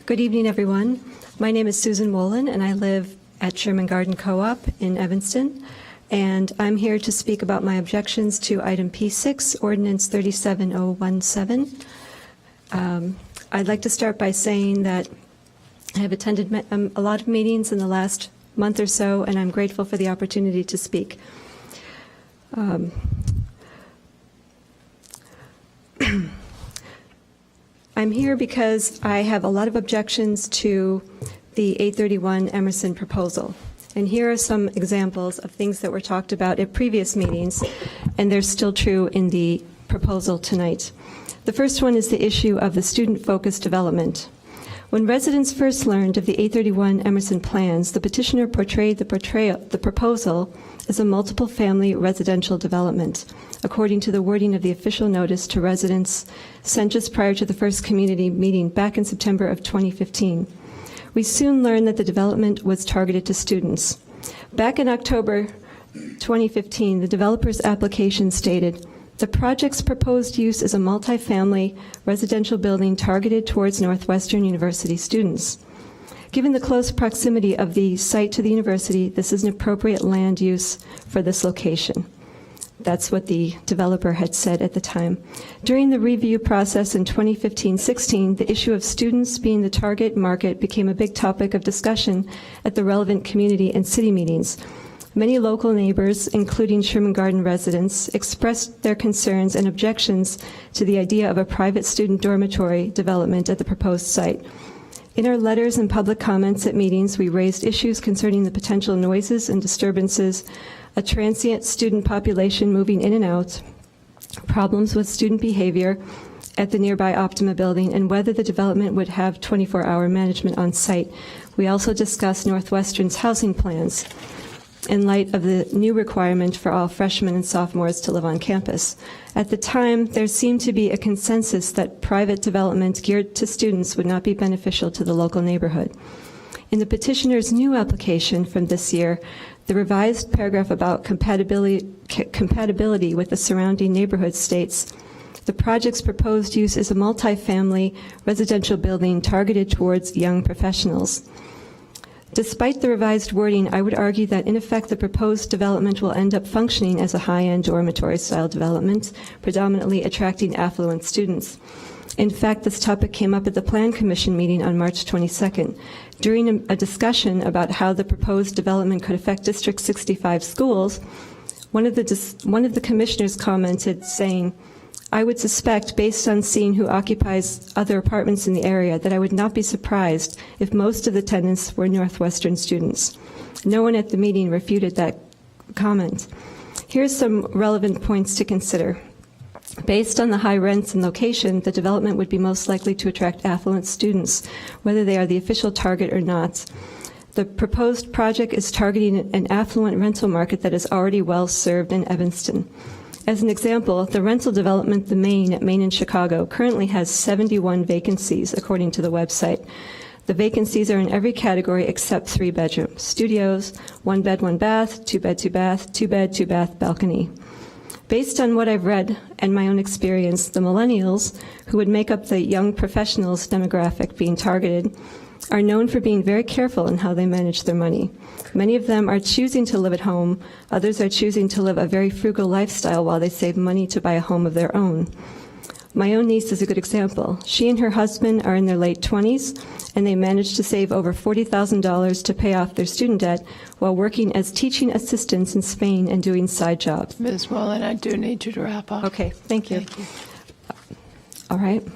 Good evening, everyone. My name is Susan Wolin, and I live at Sherman Garden Co-op in Evanston. And I'm here to speak about my objections to item P6, Ordinance 37017. I'd like to start by saying that I have attended a lot of meetings in the last month or so, and I'm grateful for the opportunity to speak. I'm here because I have a lot of objections to the 831 Emerson proposal. And here are some examples of things that were talked about at previous meetings, and they're still true in the proposal tonight. The first one is the issue of the student-focused development. When residents first learned of the 831 Emerson plans, the petitioner portrayed the proposal as a multiple-family residential development, according to the wording of the official notice to residents sent just prior to the first community meeting back in September of 2015. We soon learned that the development was targeted to students. Back in October 2015, the developer's application stated, "The project's proposed use is a multifamily residential building targeted towards Northwestern University students. Given the close proximity of the site to the university, this is an appropriate land use for this location." That's what the developer had said at the time. During the review process in 2015-16, the issue of students being the target market became a big topic of discussion at the relevant community and city meetings. Many local neighbors, including Sherman Garden residents, expressed their concerns and objections to the idea of a private student dormitory development at the proposed site. In our letters and public comments at meetings, we raised issues concerning the potential noises and disturbances, a transient student population moving in and out, problems with student behavior at the nearby Optima building, and whether the development would have 24-hour management on site. We also discussed Northwestern's housing plans in light of the new requirement for all freshmen and sophomores to live on campus. At the time, there seemed to be a consensus that private development geared to students would not be beneficial to the local neighborhood. In the petitioner's new application from this year, the revised paragraph about compatibility with the surrounding neighborhood states, "The project's proposed use is a multifamily residential building targeted towards young professionals." Despite the revised wording, I would argue that in effect the proposed development will end up functioning as a high-end dormitory-style development, predominantly attracting affluent students. In fact, this topic came up at the Plan Commission meeting on March 22nd. During a discussion about how the proposed development could affect District 65 schools, one of the commissioners commented saying, "I would suspect, based on seeing who occupies other apartments in the area, that I would not be surprised if most of the tenants were Northwestern students." No one at the meeting refuted that comment. Here's some relevant points to consider. Based on the high rents and location, the development would be most likely to attract affluent students, whether they are the official target or not. The proposed project is targeting an affluent rental market that is already well served in Evanston. As an example, the rental development The Main at Main and Chicago currently has 71 vacancies, according to the website. The vacancies are in every category except 3 bedrooms, studios, 1 bed, 1 bath, 2 bed, 2 bath, 2 bed, 2 bath balcony. Based on what I've read and my own experience, the millennials, who would make up the young professionals demographic being targeted, are known for being very careful in how they manage their money. Many of them are choosing to live at home. Others are choosing to live a very frugal lifestyle while they save money to buy a home of their own. My own niece is a good example. She and her husband are in their late 20s, and they managed to save over $40,000 to pay off their student debt while working as teaching assistants in Spain and doing side jobs. Ms. Woolen, I do need you to wrap up. Okay, thank you. All right.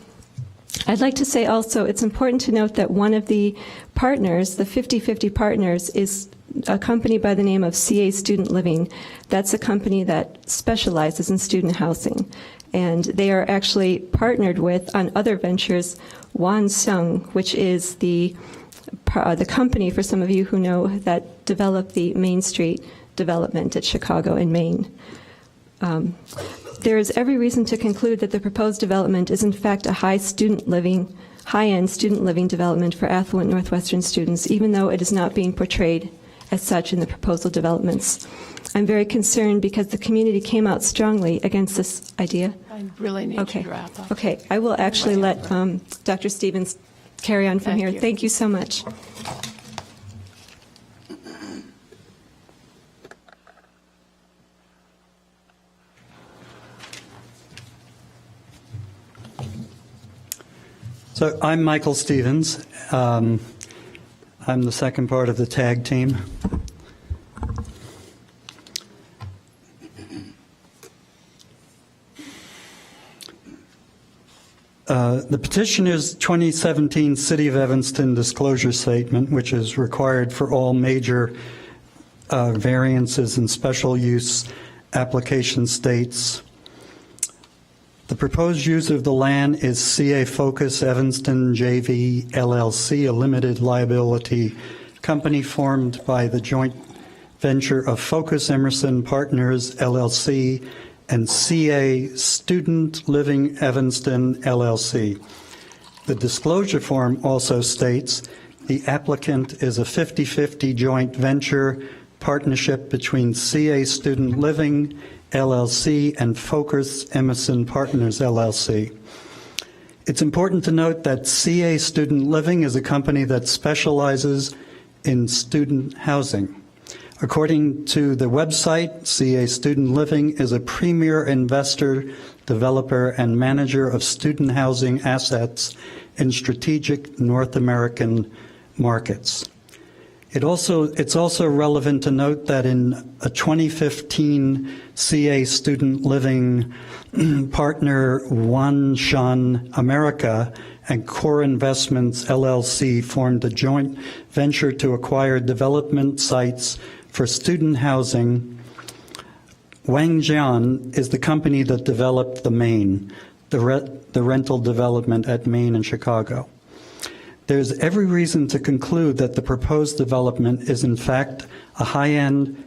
I'd like to say also it's important to note that one of the partners, the 50/50 partners, is a company by the name of CA Student Living. That's a company that specializes in student housing. And they are actually partnered with, on other ventures, Wansung, which is the company, for some of you who know, that developed the Main Street development at Chicago and Maine. There is every reason to conclude that the proposed development is in fact a high-end student living development for affluent Northwestern students, even though it is not being portrayed as such in the proposal developments. I'm very concerned because the community came out strongly against this idea. I really need you to wrap up. Okay, I will actually let Dr. Stevens carry on from here. you. Thank you so much. So I'm Michael Stevens. I'm the second part of the tag team. The petitioner's 2017 City of Evanston disclosure statement, which is required for all major variances and special use application, states, the proposed use of the land is CA Focus Evanston JV LLC, a limited liability company formed by the joint venture of Focus Emerson Partners LLC and CA Student Living Evanston LLC. The disclosure form also states the applicant is a 50/50 joint venture partnership between CA Student Living LLC and Focus Emerson Partners LLC. It's important to note that CA Student Living is a company that specializes in student housing. According to the website, CA Student Living is a premier investor, developer, and manager of student housing assets in strategic North American markets. It's also relevant to note that in a 2015 CA Student Living partner Wanshan America and Core Investments LLC formed a joint venture to acquire development sites for student housing. Wangjian is the company that developed the Main, the rental development at Main and Chicago. There's every reason to conclude that the proposed development is in fact a high-end,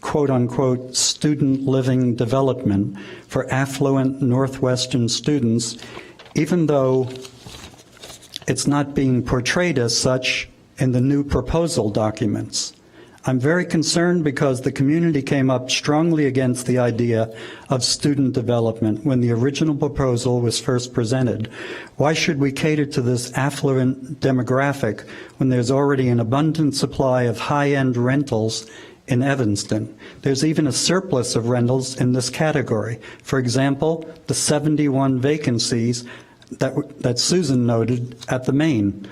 quote-unquote, student living development for affluent Northwestern students, even though it's not being portrayed as such in the new proposal documents. I'm very concerned because the community came up strongly against the idea of student development when the original proposal was first presented. Why should we cater to this affluent demographic when there's already an abundant supply of high-end rentals in Evanston? There's even a surplus of rentals in this category. For example, the 71 vacancies that Susan noted at the Main.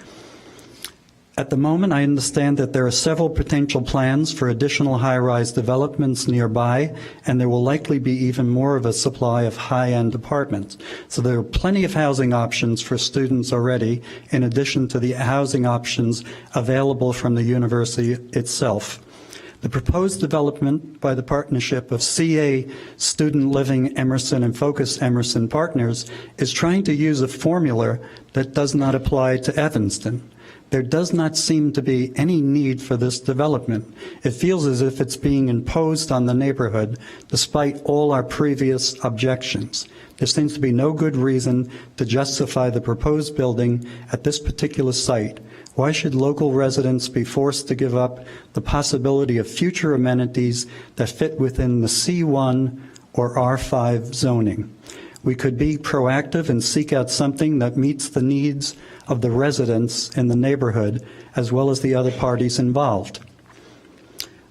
At the moment, I understand that there are several potential plans for additional high-rise developments nearby, and there will likely be even more of a supply of high-end apartments. So there are plenty of housing options for students already, in addition to the housing options available from the university itself. The proposed development by the partnership of CA Student Living Emerson and Focus Emerson Partners is trying to use a formula that does not apply to Evanston. There does not seem to be any need for this development. It feels as if it's being imposed on the neighborhood despite all our previous objections. There seems to be no good reason to justify the proposed building at this particular site. Why should local residents be forced to give up the possibility of future amenities that fit within the C1 or R5 zoning? We could be proactive and seek out something that meets the needs of the residents in the neighborhood as well as the other parties involved.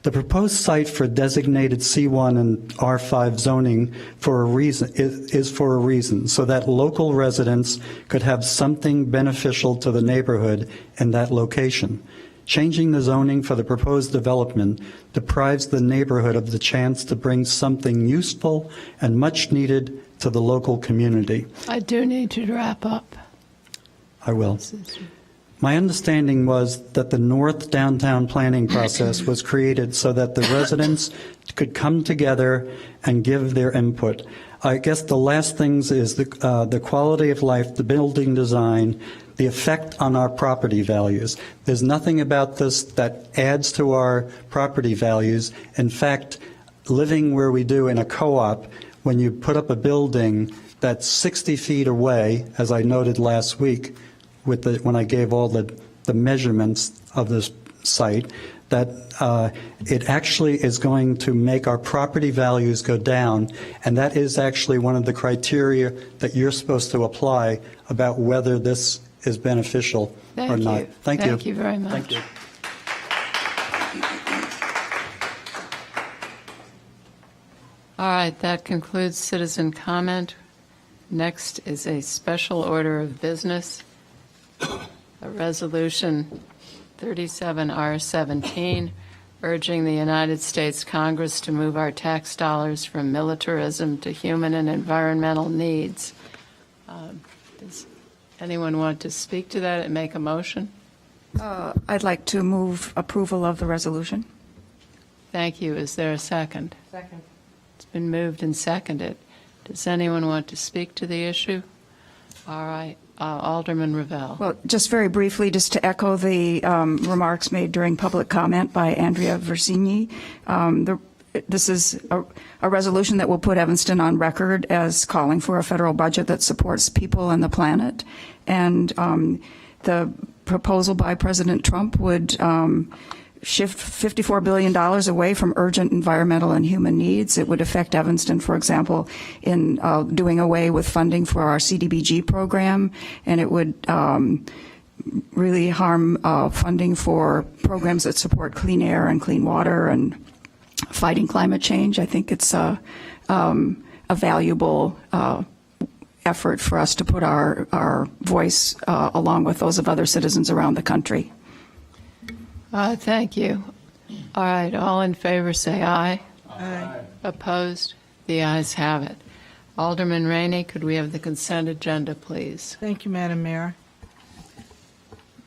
The proposed site for designated C1 and R5 zoning is for a reason, so that local residents could have something beneficial to the neighborhood in that location. Changing the zoning for the proposed development deprives the neighborhood of the chance to bring something useful and much needed to the local community. I do need you to wrap up. I will. My understanding was that the North Downtown planning process was created so that the residents could come together and give their input. I guess the last things is the quality of life, the building design, the effect on our property values. There's nothing about this that adds to our property values. In fact, living where we do in a co-op, when you put up a building that's 60 feet away, as I noted last week, when I gave all the measurements of this site, that it actually is going to make our property values go down, and that is actually one of the criteria that you're supposed to apply about whether this is beneficial or not. Thank you. Thank you very much. Thank you. All right, that concludes citizen comment. Next is a special order of business, a resolution 37R17, urging the United States Congress to move our tax dollars from militarism to human and environmental needs. Does anyone want to speak to that and make a motion? I'd like to move approval of the resolution. Thank you. Is there a second? Second. It's been moved and seconded. Does anyone want to speak to the issue? All right. Alderman Revelle. Well, just very briefly, just to echo the remarks made during public comment by Andrea Versini, this is a resolution that will put Evanston on record as calling for a federal budget that supports people and the planet. And the proposal by President Trump would shift $54 billion away from urgent environmental and human needs. It would affect Evanston, for example, in doing away with funding for our CDBG program, and it would really harm funding for programs that support clean air and clean water and fighting climate change. I think it's a valuable effort for us to put our voice along with those of other citizens around the country. Thank you. All right, all in favor say aye. Aye. Opposed? The ayes have it. Alderman Rainey, could we have the consent agenda, please? Thank you, Madam Mayor.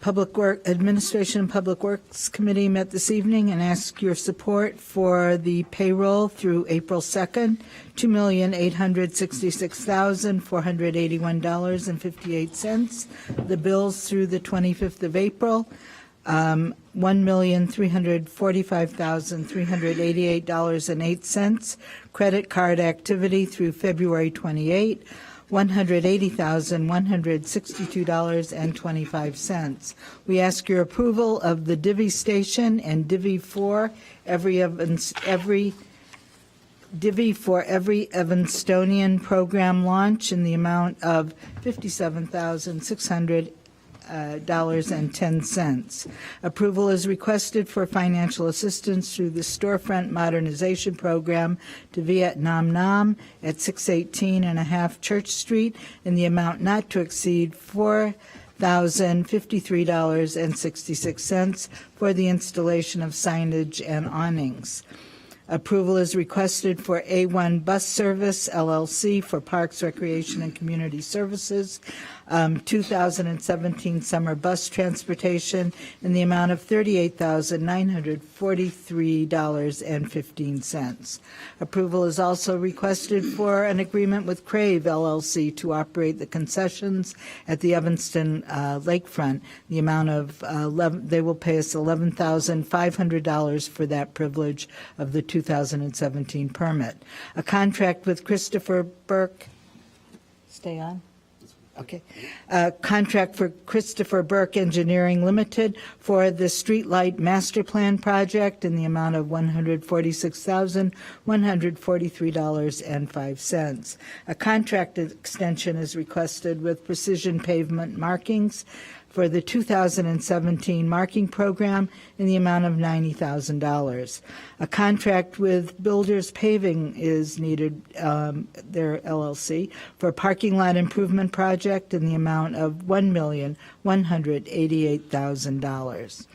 Administration and Public Works Committee met this evening and asked your support for the payroll through April 2nd, $2,866,481.58. The bills through the 25th of April, $1,345,388.08. Credit card activity through February 28, $180,162.25. We ask your approval of the Divvy Station and Divvy for every Evanstonian program launch in the amount of $57,600.10. Approval is requested for financial assistance through the Storefront Modernization Program to Vietnam Nam at 618 and a half Church Street in the amount not to exceed $4,053.66 for the installation of signage and awnings. Approval is requested for A1 Bus Service, LLC, for Parks, Recreation, and Community Services, 2017 summer bus transportation in the amount of $38,943.15. Approval is also requested for an agreement with Crave, LLC, to operate the concessions at the Evanston lakefront. The amount of they will pay us $11,500 for that privilege of the 2017 permit. A contract with Christopher Burke. Stay on. Okay. Contract for Christopher Burke Engineering Limited for the Streetlight Master Plan Project in the amount of $146,143.05. A contract extension is requested with Precision Pavement Markings for the 2017 marking program in the amount of $90,000. A contract with Builders Paving is needed, their LLC, for a parking lot improvement project in the amount of $1,188,000.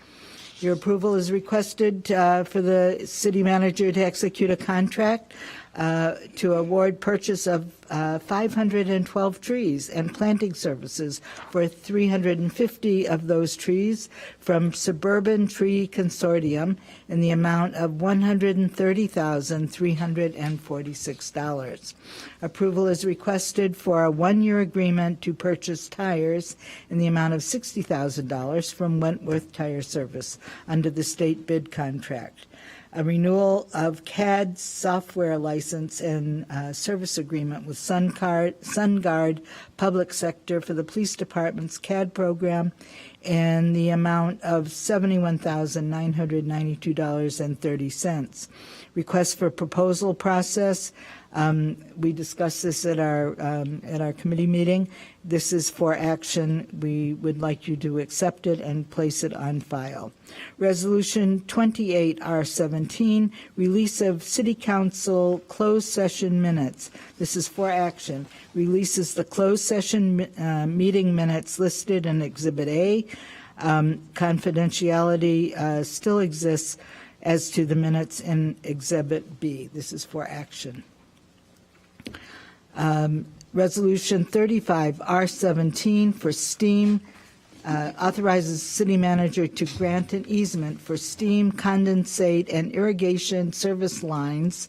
Your approval is requested for the city manager to execute a contract to award purchase of 512 trees and planting services for 350 of those trees from Suburban Tree Consortium in the amount of $130,346. Approval is requested for a one-year agreement to purchase tires in the amount of $60,000 from Wentworth Tire Service under the state bid contract. A renewal of CAD software license and service agreement with SunGuard Public Sector for the Police Department's CAD program in the amount of $71,992.30. Request for proposal process. We discussed this at our committee meeting. This is for action. We would like you to accept it and place it on file. Resolution 28R17, release of City Council closed session minutes. This is for action. Releases the closed session meeting minutes listed in Exhibit A. Confidentiality still exists as to the minutes in Exhibit B. This is for action. Resolution 35R17 for steam authorizes city manager to grant an easement for steam, condensate, and irrigation service lines.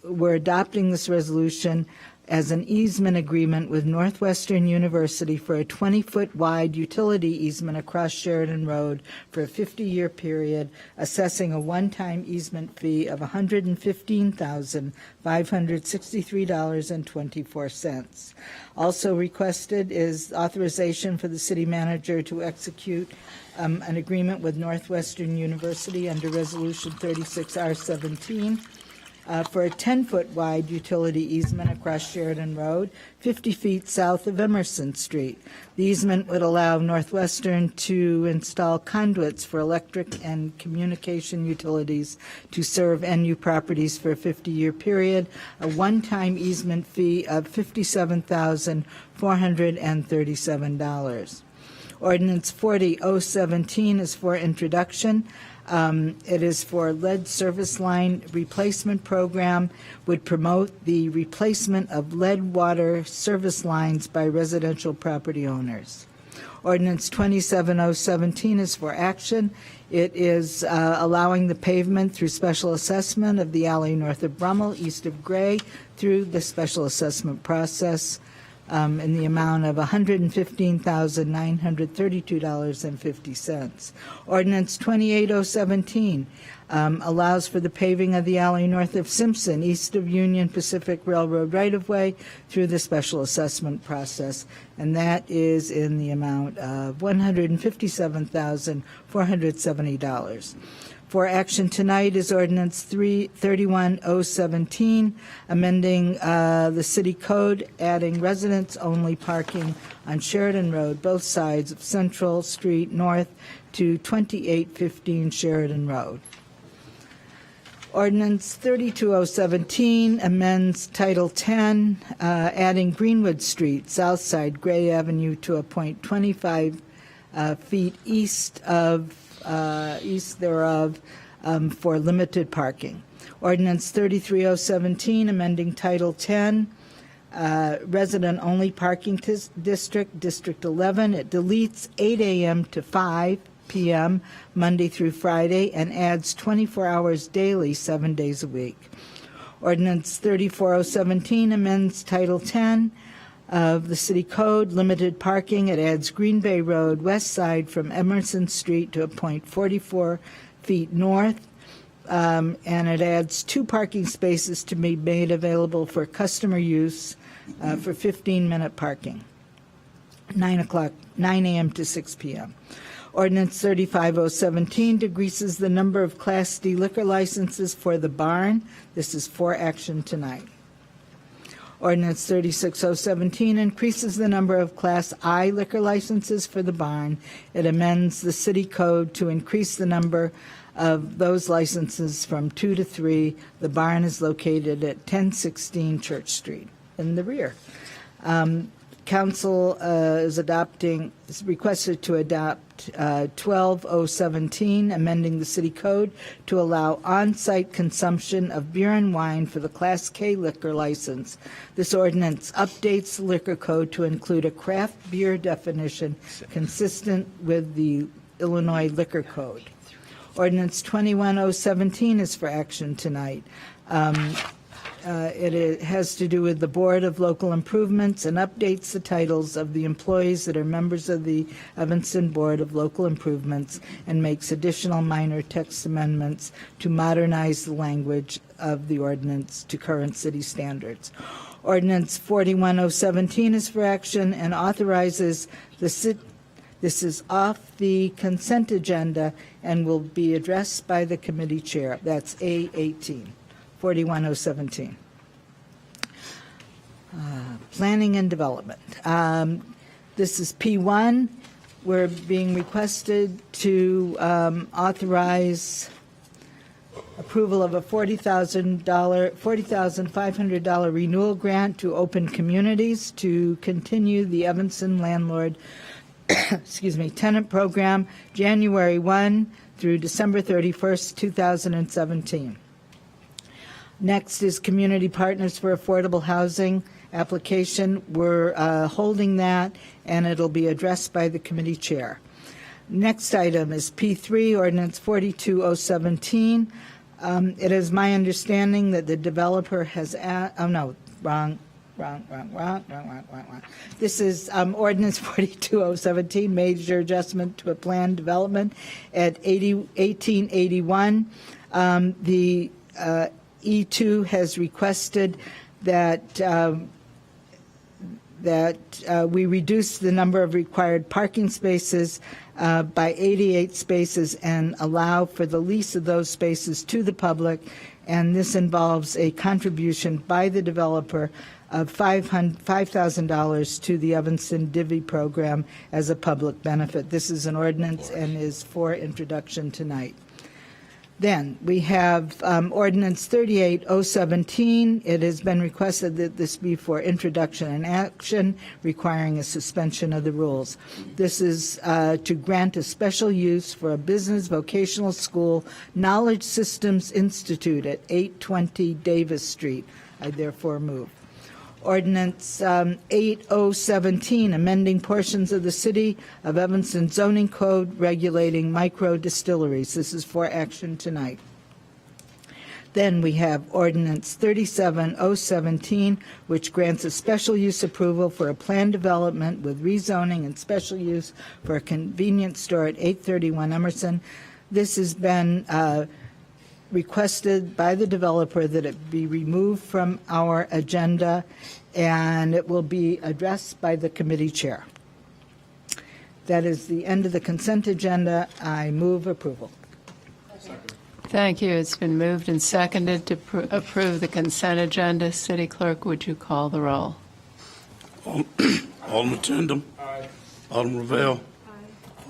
We're adopting this resolution as an easement agreement with Northwestern University for a 20-foot wide utility easement across Sheridan Road for a 50-year period, assessing a one-time easement fee of $115,563.24. Also requested is authorization for the city manager to execute an agreement with Northwestern University under Resolution 36R17 for a 10-foot wide utility easement across Sheridan Road, 50 feet south of Emerson Street. The easement would allow Northwestern to install conduits for electric and communication utilities to serve NU properties for a 50-year period, a one-time easement fee of $57,437. Ordinance 40-017 is for introduction. It is for lead service line replacement program, would promote the replacement of lead water service lines by residential property owners. Ordinance 27-017 is for action. It is allowing the pavement through special assessment of the alley north of Brummel, east of Gray, through the special assessment process. in the amount of $115,932.50. Ordinance 28017 allows for the paving of the alley north of Simpson, east of Union Pacific Railroad right-of-way through the special assessment process, and that is in the amount of $157,470. For action tonight is Ordinance 31017, amending the city code, adding residents-only parking on Sheridan Road, both sides of Central Street North to 2815 Sheridan Road. Ordinance 32017 amends Title 10, adding Greenwood Street, south side Gray Avenue to a point 25 feet east thereof for limited parking. Ordinance 33017, amending Title 10, resident-only parking district, District 11. It deletes 8 a.m. to 5 p.m. Monday through Friday and adds 24 hours daily, 7 days a week. Ordinance 34017 amends Title 10 of the City Code, limited parking. It adds Green Bay Road, west side from Emerson Street to a point 44 feet north, and it adds 2 parking spaces to be made available for customer use for 15-minute parking, 9 a.m. to 6 p.m. Ordinance 35017 decreases the number of Class D liquor licenses for the barn. This is for action tonight. Ordinance 36017 increases the number of Class I liquor licenses for the barn. It amends the city code to increase the number of those licenses from 2 to 3. The barn is located at 1016 Church Street in the rear. Council is requested to adopt 12017, amending the city code to allow on-site consumption of beer and wine for the Class K liquor license. This ordinance updates the liquor code to include a craft beer definition consistent with the Illinois Liquor Code. Ordinance 21017 is for action tonight. It has to do with the Board of Local Improvements and updates the titles of the employees that are members of the Evanston Board of Local Improvements and makes additional minor text amendments to modernize the language of the ordinance to current city standards. Ordinance 41017 is for action and authorizes this is off the consent agenda and will be addressed by the committee chair. That's A18. 41017. Planning and Development. This is P1. We're being requested to authorize approval of a $40,500 renewal grant to Open Communities to continue the Evanston Landlord tenant program January 1 through December 31st, 2017. Next is Community Partners for Affordable Housing application. We're holding that, and it'll be addressed by the committee chair. Next item is P3, Ordinance 42017. It is my understanding that the developer has wrong. This is Ordinance 42017, major adjustment to a planned development at 1881. The E2 has requested that we reduce the number of required parking spaces by 88 spaces and allow for the lease of those spaces to the public, and this involves a contribution by the developer of $5,000 to the Evanston Divvy program as a public benefit. This is an ordinance and is for introduction tonight. Then we have Ordinance 38017. It has been requested that this be for introduction and action, requiring a suspension of the rules. This is to grant a special use for a business vocational school, Knowledge Systems Institute at 820 Davis Street. I therefore move. Ordinance 8017, amending portions of the City of Evanston zoning code regulating micro distilleries. This is for action tonight. Then we have Ordinance 37017, which grants a special use approval for a planned development with rezoning and special use for a convenience store at 831 Emerson. This has been requested by the developer that it be removed from our agenda, and it will be addressed by the committee chair. That is the end of the consent agenda. I move approval. Thank you. It's been moved and seconded to approve the consent agenda. City Clerk, would you call the roll? Alderman Tindem. Aye. Alderman Ravel. Aye.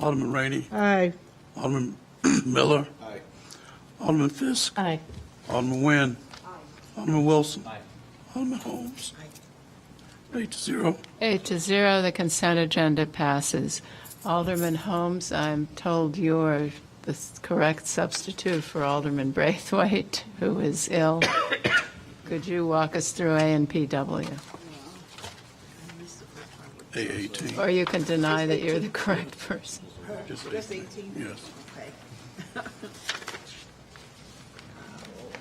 Alderman Rainey. Aye. Alderman Miller. Aye. Alderman Fisk. Aye. Alderman Nguyen. Alderman Wilson. Alderman Holmes. 8-0. 8-0, the consent agenda passes. Alderman Holmes, I'm told you're the correct substitute for Alderman Braithwaite, who is ill. Could you walk us through A and PW? A18. Or you can deny that you're the correct person. Just 18? Yes. Okay.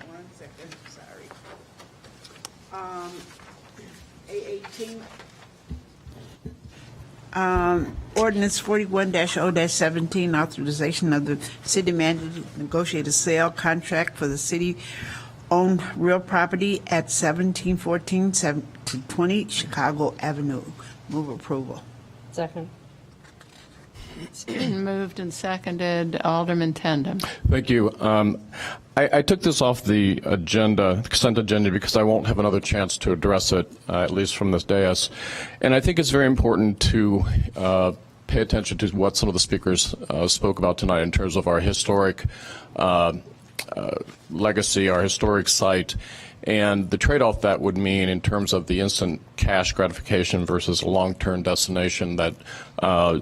One second, sorry. A18. Ordinance 41-0-17, authorization of the city manager to negotiate a sale contract for the city-owned real property at 1714-20 Chicago Avenue. Move approval. Second. It's been moved and seconded. Alderman Tindem. Thank you. I took this off the agenda, the consent agenda, because I won't have another chance to address it, at least from this dais. And I think it's very important to pay attention to what some of the speakers spoke about tonight in terms of our historic legacy, our historic site, and the trade-off that would mean in terms of the instant cash gratification versus a long-term destination that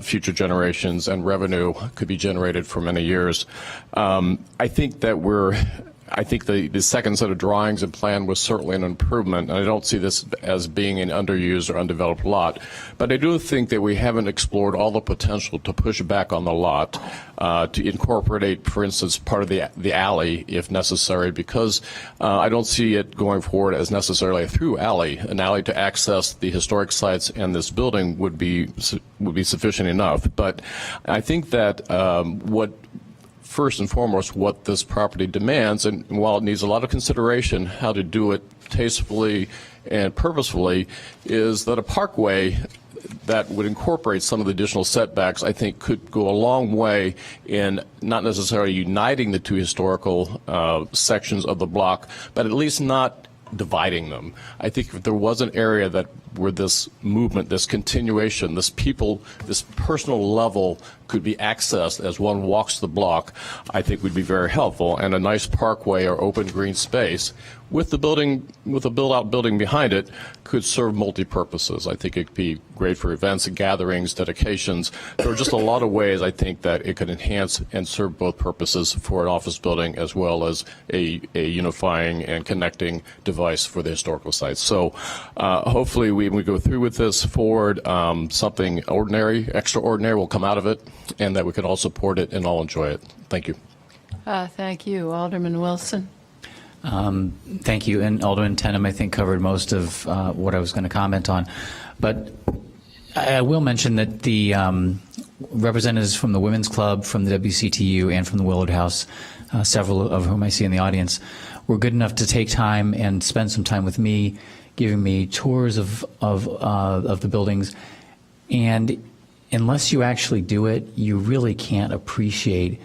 future generations and revenue could be generated for many years. I think that the second set of drawings and plan was certainly an improvement, and I don't see this as being an underused or undeveloped lot. But I do think that we haven't explored all the potential to push back on the lot, to incorporate, for instance, part of the alley if necessary, because I don't see it going forward as necessarily a through alley. An alley to access the historic sites and this building would be sufficient enough. But I think that first and foremost, what this property demands, and while it needs a lot of consideration, how to do it tastefully and purposefully, is that a parkway that would incorporate some of the additional setbacks, I think, could go a long way in not necessarily uniting the two historical sections of the block, but at least not dividing them. I think if there was an area that where this movement, this continuation, this personal level could be accessed as one walks the block, I think would be very helpful. And a nice parkway or open green space with the building, with a built-out building behind it, could serve multi-purposes. I think it could be great for events and gatherings, dedications. There are just a lot of ways I think that it could enhance and serve both purposes for an office building as well as a unifying and connecting device for the historical sites. So hopefully when we go through with this forward, something ordinary, extraordinary will come out of it, and that we can all support it and all enjoy it. Thank you. Thank you. Alderman Wilson. Thank you. And Alderman Tindem, I think, covered most of what I was going to comment on. But I will mention that the representatives from the Women's Club, from the WCTU, and from the Willard House, several of whom I see in the audience, were good enough to take time and spend some time with me, giving me tours of the buildings. And unless you actually do it, you really can't appreciate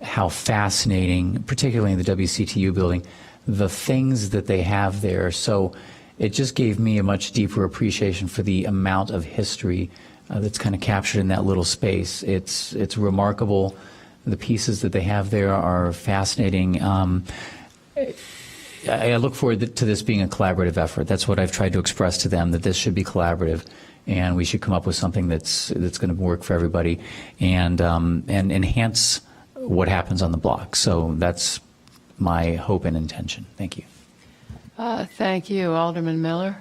how fascinating, particularly in the WCTU building, the things that they have there. So it just gave me a much deeper appreciation for the amount of history that's kind of captured in that little space. It's remarkable. The pieces that they have there are fascinating. I look forward to this being a collaborative effort. That's what I've tried to express to them, that this should be collaborative, and we should come up with something that's going to work for everybody and enhance what happens on the block. So that's my hope and intention. Thank you. Thank you. Alderman Miller.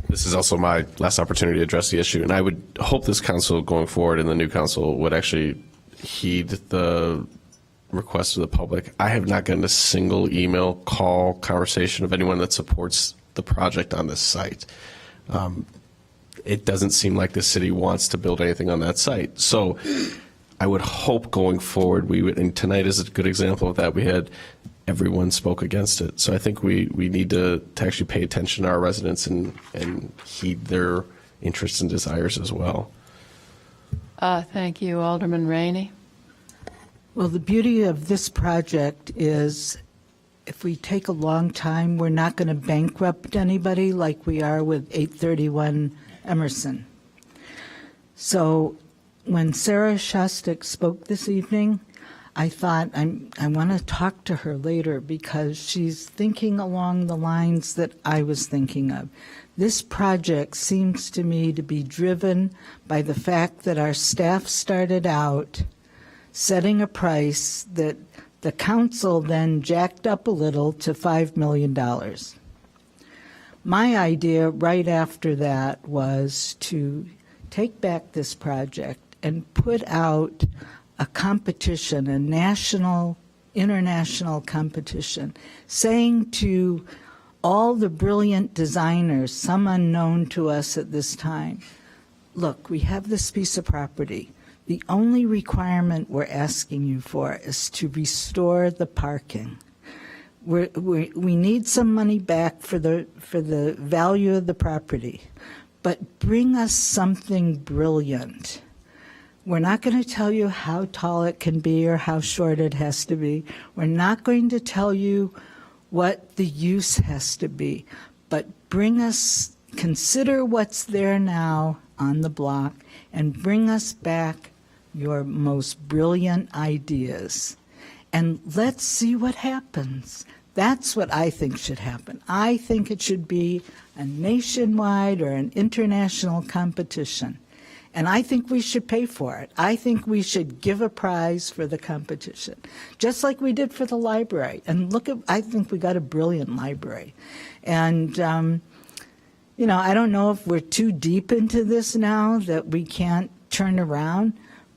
This is also my last opportunity to address the issue, and I would hope this council going forward and the new council would actually heed the request to the public. I have not gotten a single email, call, conversation of anyone that supports the project on this site. It doesn't seem like the city wants to build anything on that site. So I would hope going forward we would, and tonight is a good example of that. We had everyone spoke against it. So I think we need to actually pay attention to our residents and heed their interests and desires as well. Thank you. Alderman Rainey. Well, the beauty of this project is if we take a long time, we're not going to bankrupt anybody like we are with 831 Emerson. So when Sara Shaw spoke this evening, I thought I want to talk to her later because she's thinking along the lines that I was thinking of. This project seems to me to be driven by the fact that our staff started out setting a price that the council then jacked up a little to $5 million. My idea right after that was to take back this project and put out a competition, a national, international competition, saying to all the brilliant designers, some unknown to us at this time, look, we have this piece of property. The only requirement we're asking you for is to restore the parking. We need some money back for the value of the property, but bring us something brilliant. We're not going to tell you how tall it can be or how short it has to be. We're not going to tell you what the use has to be, but consider what's there now on the block and bring us back your most brilliant ideas. And let's see what happens. That's what I think should happen. I think it should be a nationwide or an international competition. And I think we should pay for it. I think we should give a prize for the competition, just like we did for the library. And I think we got a brilliant library. And, I don't know if we're too deep into this now that we can't turn around,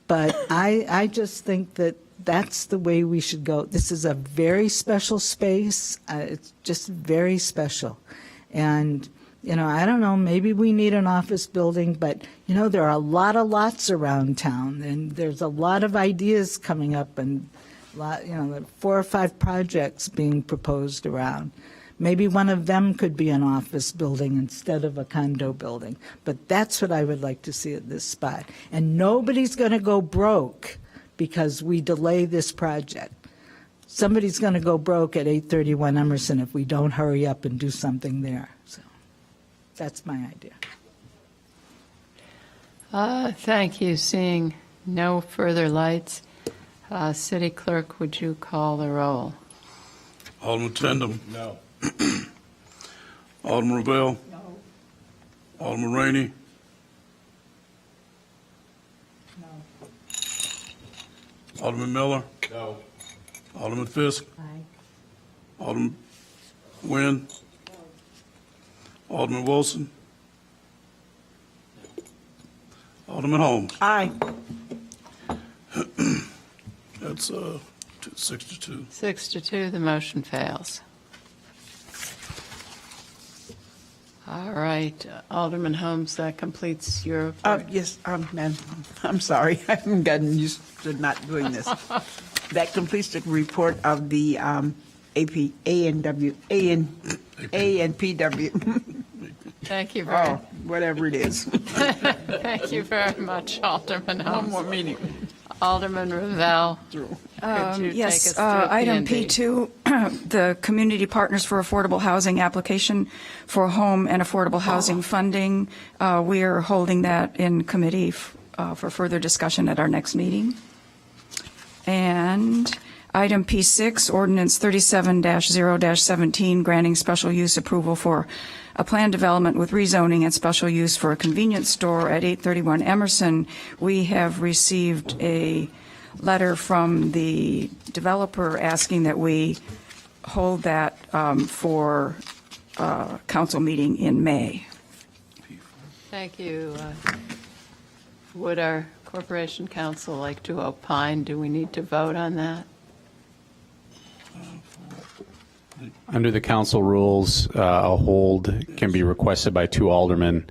but I just think that that's the way we should go. This is a very special space. It's just very special. And I don't know, maybe we need an office building, but, there are a lot of lots around town, and there's a lot of ideas coming up, and, 4 or 5 projects being proposed around. Maybe one of them could be an office building instead of a condo building, but that's what I would like to see at this spot. And nobody's going to go broke because we delay this project. Somebody's going to go broke at 831 Emerson if we don't hurry up and do something there. So that's my idea. Thank you. Seeing no further lights, City Clerk, would you call the roll? Alderman Tindem. No. Alderman Ravel. No. Alderman Rainey. No. Alderman Miller. No. Alderman Fisk. Aye. Alderman Nguyen. Alderman Wilson. Alderman Holmes. Aye. That's 6 to 2. 6 to 2, the motion fails. All right, Alderman Holmes, that completes your report. Yes, ma'am. I'm sorry. I haven't gotten used to not doing this. That completes the report of the ANPW. Thank you very much. Whatever it is. Thank you very much, Alderman Holmes. One more meeting. Alderman Ravel. Yes, item P2, the Community Partners for Affordable Housing application for home and affordable housing funding. We are holding that in committee for further discussion at our next meeting. And item P6, ordinance 37-0-17, granting special use approval for a planned development with rezoning and special use for a convenience store at 831 Emerson. We have received a letter from the developer asking that we hold that for council meeting in May. Thank you. Would our Corporation Council like to opine? Do we need to vote on that? Under the council rules, a hold can be requested by 2 aldermen,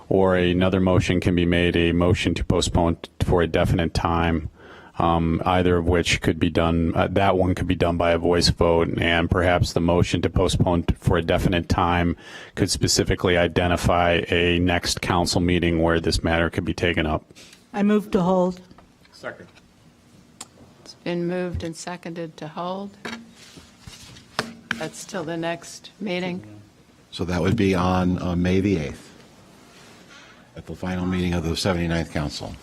or another motion can be made, a motion to postpone for a definite time, either of which could be done. That one could be done by a voice vote, and perhaps the motion to postpone for a definite time could specifically identify a next council meeting where this matter could be taken up. I move to hold. Second. It's been moved and seconded to hold. That's till the next meeting. So that would be on May the 8th, at the final meeting of the 79th Council.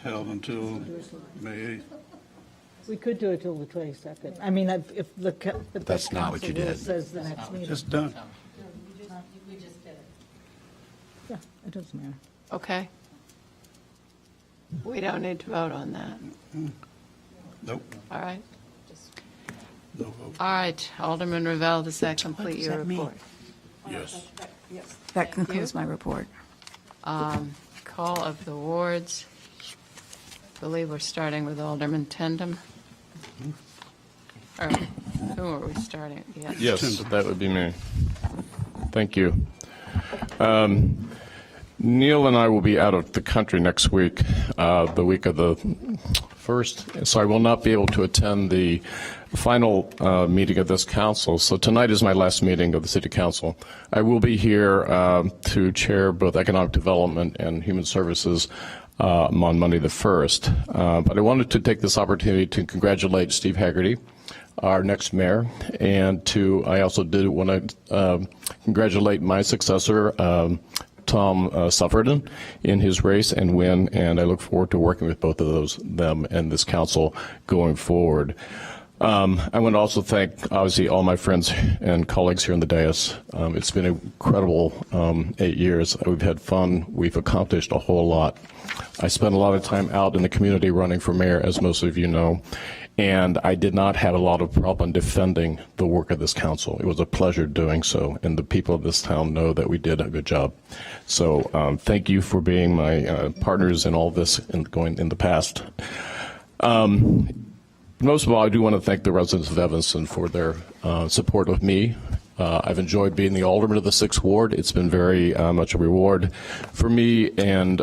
Held until May 8th. We could do it till the 22nd. I mean, if the That's not what you did. Says the next meeting. Just done. Yeah, it doesn't matter. Okay. We don't need to vote on that. Nope. All right. No vote. All right, Alderman Ravel, does that complete does your that mean? report? Yes. That concludes my report. Call of the wards. I believe we're starting with Alderman Tendam. Or who are we starting? Yes, that would be me. Thank you. Neil and I will be out of the country next week, the week of the 1st, so I will not be able to attend the final meeting of this council. So tonight is my last meeting of the City Council. I will be here to chair both Economic Development and Human Services on Monday the 1st. But I wanted to take this opportunity to congratulate Steve Haggerty, our next mayor, and I also did want to congratulate my successor, Tom Sufferton, in his race and win, and I look forward to working with both of them and this council going forward. I want to also thank, obviously, all my friends and colleagues here in the dais. It's been an incredible 8 years. We've had fun. We've accomplished a whole lot. I spent a lot of time out in the community running for mayor, as most of you know, and I did not have a lot of problem defending the work of this council. It was a pleasure doing so, and the people of this town know that we did a good job. So thank you for being my partners in all this in the past. Most of all, I do want to thank the residents of Evanston for their support of me. I've enjoyed being the alderman of the 6th Ward. It's been very much a reward for me, and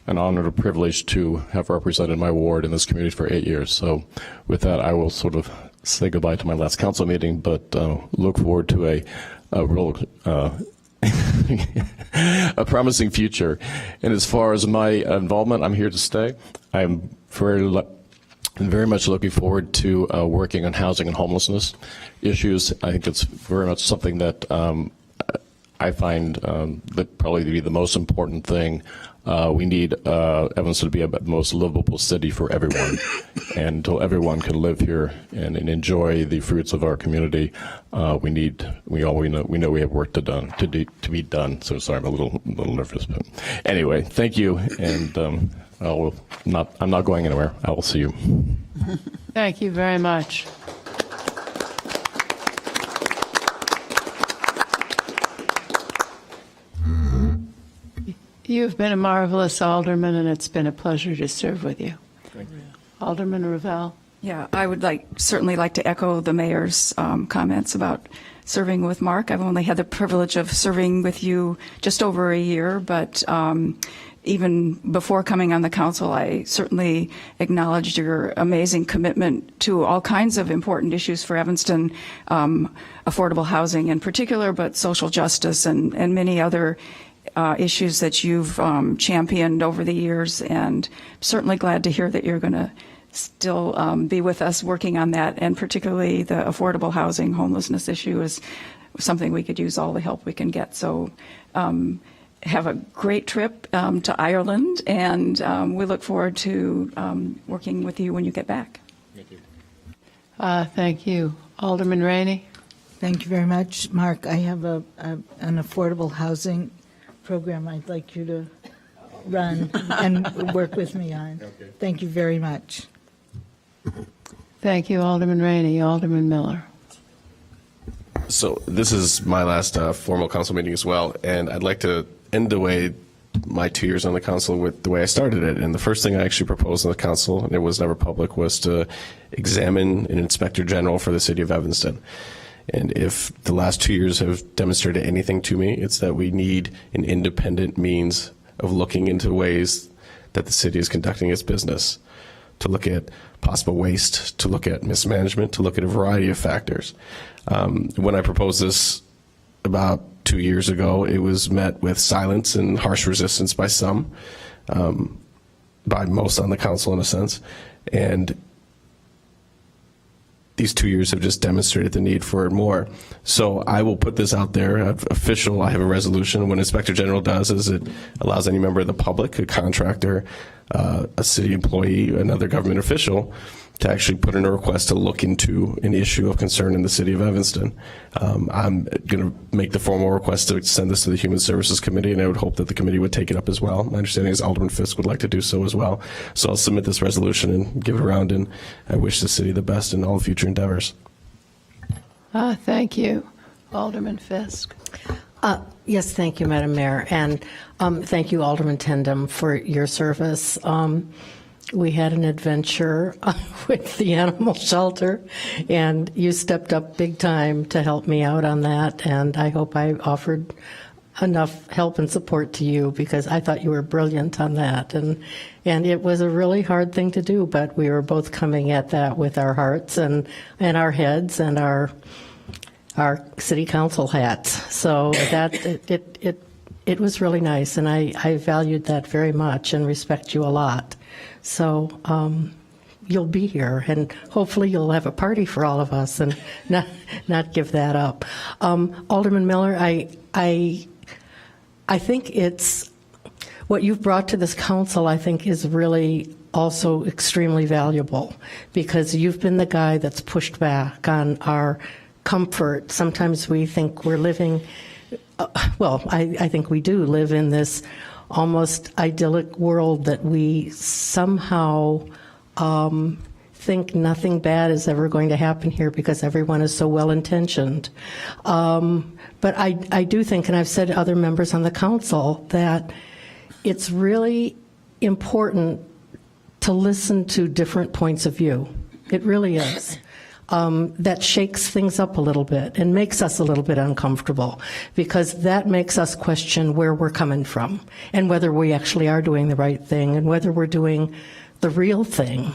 an honor and a privilege to have represented my ward in this community for 8 years. So with that, I will sort of say goodbye to my last council meeting, but look forward to a real a promising future. And as far as my involvement, I'm here to stay. I'm very much looking forward to working on housing and homelessness issues. I think it's very much something that I find that probably to be the most important thing. We need Evanston to be the most livable city for everyone, and until everyone can live here and enjoy the fruits of our community, we know we have work to be done. So sorry, I'm a little nervous, but anyway, thank you, and I'm not going anywhere. I will see you. Thank you very much. You've been a marvelous alderman, and it's been a pleasure to serve with you. Thank you. Alderman Ravel. Yeah, I would certainly like to echo the mayor's comments about serving with Mark. I've only had the privilege of serving with you just over a year, but even before coming on the council, I certainly acknowledged your amazing commitment to all kinds of important issues for Evanston, affordable housing in particular, but social justice and many other issues that you've championed over the years, and certainly glad to hear that you're going to still be with us working on that, and particularly the affordable housing homelessness issue is something we could use all the help we can get. So have a great trip to Ireland, and we look forward to working with you when you get back. Thank you. Thank you. Alderman Rainey. Thank you very much, Mark. I have an affordable housing program I'd like you to run and work with me on. Okay. Thank you very much. Thank you, Alderman Rainey. Alderman Miller. So this is my last formal council meeting as well, and I'd like to end my 2 years on the council with the way I started it. And the first thing I actually proposed on the council, and it was never public, was to examine an inspector general for the city of Evanston. And if the last 2 years have demonstrated anything to me, it's that we need an independent means of looking into ways that the city is conducting its business, to look at possible waste, to look at mismanagement, to look at a variety of factors. When I proposed this about 2 years ago, it was met with silence and harsh resistance by some, by most on the council in a sense. And these 2 years have just demonstrated the need for it more. So I will put this out there, official. I have a resolution. What Inspector General does is it allows any member of the public, a contractor, a city employee, another government official, to actually put in a request to look into an issue of concern in the city of Evanston. I'm going to make the formal request to send this to the Human Services Committee, and I would hope that the committee would take it up as well. My understanding is Alderman Fisk would like to do so as well. So I'll submit this resolution and give it around, and I wish the city the best in all future endeavors. Thank you. Alderman Fisk. Yes, thank you, Madam Mayor. And thank you, Alderman Tendem, for your service. We had an adventure with the animal shelter, and you stepped up big time to help me out on that, and I hope I offered enough help and support to you, because I thought you were brilliant on that, and it was a really hard thing to do, but we were both coming at that with our hearts and our heads and our city council hats. So that it was really nice, and I valued that very much and respect you a lot. So you'll be here, and hopefully you'll have a party for all of us and not give that up. Alderman Miller, I think it's what you've brought to this council, I think, is really also extremely valuable, because you've been the guy that's pushed back on our comfort. Sometimes we think we're living, I think we do live in this almost idyllic world that we somehow think nothing bad is ever going to happen here because everyone is so well-intentioned. But I do think, and I've said to other members on the council, that it's really important to listen to different points of view. It really is. That shakes things up a little bit and makes us a little bit uncomfortable, because that makes us question where we're coming from and whether we actually are doing the right thing and whether we're doing the real thing.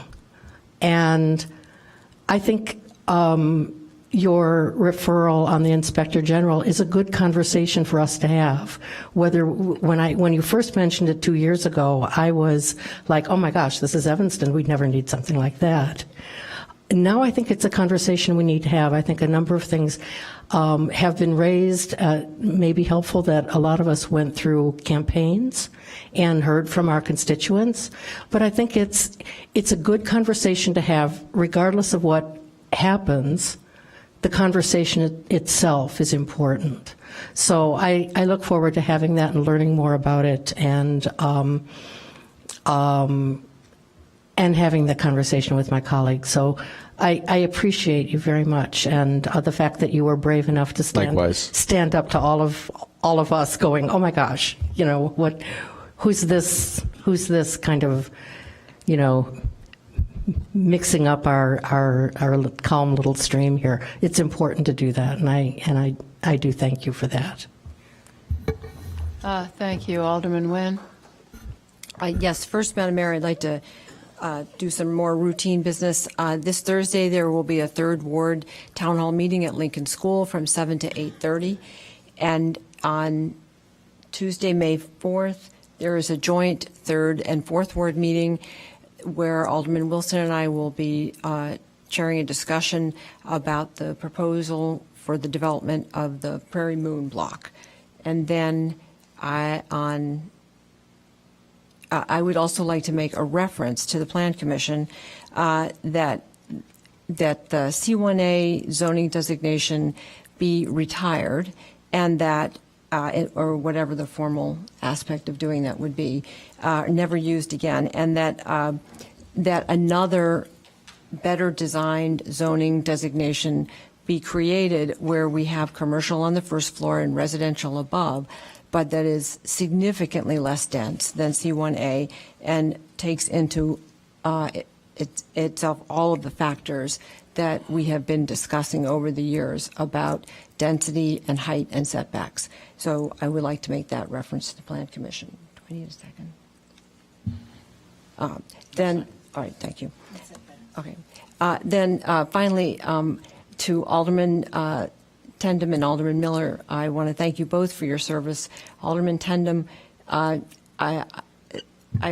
And I think your referral on the Inspector General is a good conversation for us to have. When you first mentioned it 2 years ago, I was like, oh my gosh, this is Evanston. We'd never need something like that. Now I think it's a conversation we need to have. I think a number of things have been raised, may be helpful that a lot of us went through campaigns and heard from our constituents. But I think it's a good conversation to have, regardless of what happens. The conversation itself is important. So I look forward to having that and learning more about it, and having the conversation with my colleagues. So I appreciate you very much, and the fact that you were brave enough to stand up to all of us going, oh my gosh, who's this kind of, mixing up our calm little stream here. It's important to do that, and I do thank you for that. Thank you. Alderman Nguyen. Yes, first, Madam Mayor, I'd like to do some more routine business. This Thursday, there will be a Third Ward Town Hall meeting at Lincoln School from 7 to 8:30. And on Tuesday, May 4th, there is a joint Third and Fourth Ward meeting where Alderman Wilson and I will be chairing a discussion about the proposal for the development of the Prairie Moon block. And then I would also like to make a reference to the Plan Commission that the C1A zoning designation be retired, and that, or whatever the formal aspect of doing that would be, never used again, and that another better designed zoning designation be created where we have commercial on the first floor and residential above, but that is significantly less dense than C1A and takes into itself all of the factors that we have been discussing over the years about density and height and setbacks. So I would like to make that reference to the Plan Commission. Do I need a second? Then, all right, thank you. Okay. Then finally, to Alderman Tendem and Alderman Miller, I want to thank you both for your service. Alderman Tendem, I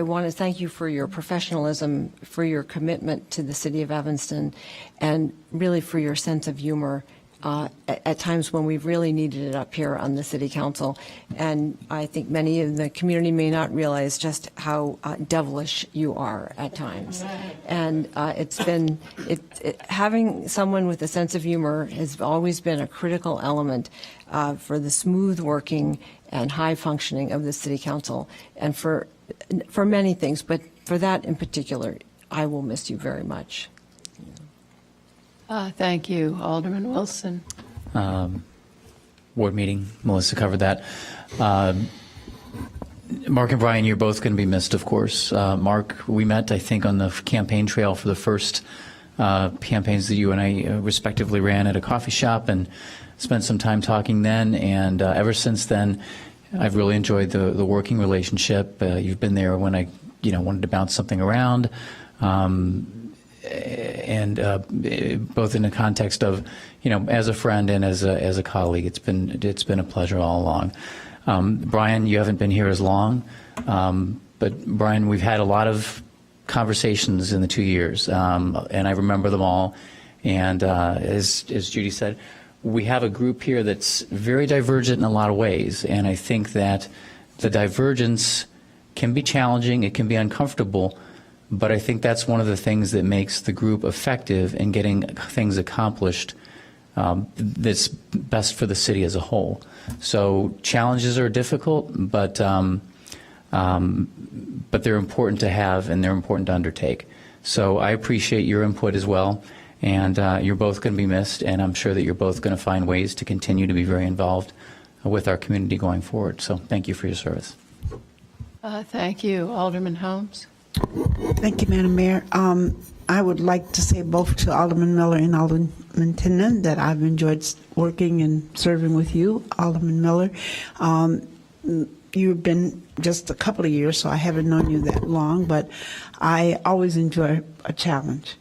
want to thank you for your professionalism, for your commitment to the city of Evanston, and really for your sense of humor at times when we've really needed it up here on the city council. And I think many in the community may not realize just how devilish you are at times. And it's been, having someone with a sense of humor has always been a critical element for the smooth working and high functioning of the city council, and for many things, but for that in particular, I will miss you very much. Thank you. Alderman Wilson. Board meeting, Melissa covered that. Mark and Brian, you're both going to be missed, of course. Mark, we met, I think, on the campaign trail for the first campaigns that you and I respectively ran at a coffee shop, and spent some time talking then, and ever since then, I've really enjoyed the working relationship. You've been there when I, wanted to bounce something around, and both in the context of, as a friend and as a colleague. It's been a pleasure all along. Brian, you haven't been here as long, but Brian, we've had a lot of conversations in the 2 years, and I remember them all. And as Judy said, we have a group here that's very divergent in a lot of ways, and I think that the divergence can be challenging, it can be uncomfortable, but I think that's one of the things that makes the group effective in getting things accomplished that's best for the city as a whole. So challenges are difficult, but they're important to have and they're important to undertake. So I appreciate your input as well. And you're both going to be missed, and I'm sure that you're both going to find ways to continue to be very involved with our community going forward. So thank you for your service. Thank you. Alderman Holmes. Thank you, Madam Mayor. I would like to say both to Alderman Miller and Alderman Tindon that I've enjoyed working and serving with you, Alderman Miller. You've been just a couple of years, so I haven't known you that long, but I always enjoy a challenge.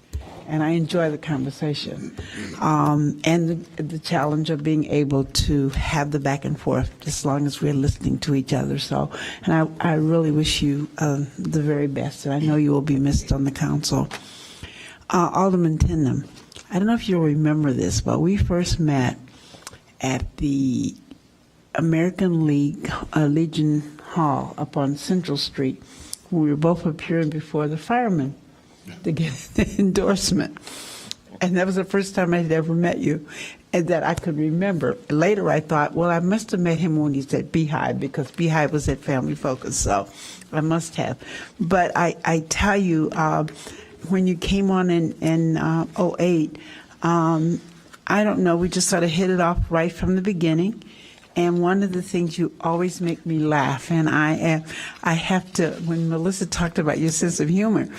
And I enjoy the conversation and the challenge of being able to have the back and forth as long as we're listening to each other. So, and I really wish you the very best, and I know you will be missed on the council. Alderman Tindem, I don't know if you'll remember this, but we first met at the American Legion Hall up on Central Street. We were both appearing before the firemen to get an endorsement. And that was the first time I had ever met you, and that I could remember. Later I thought, well, I must have met him when he said Beehive, because Beehive was at Family Focus, so I must have. But I tell you, when you came on in 2008, I don't know, we just sort of hit it off right from the beginning. And one of the things, you always make me laugh, and I have to, when Melissa talked about your sense of humor,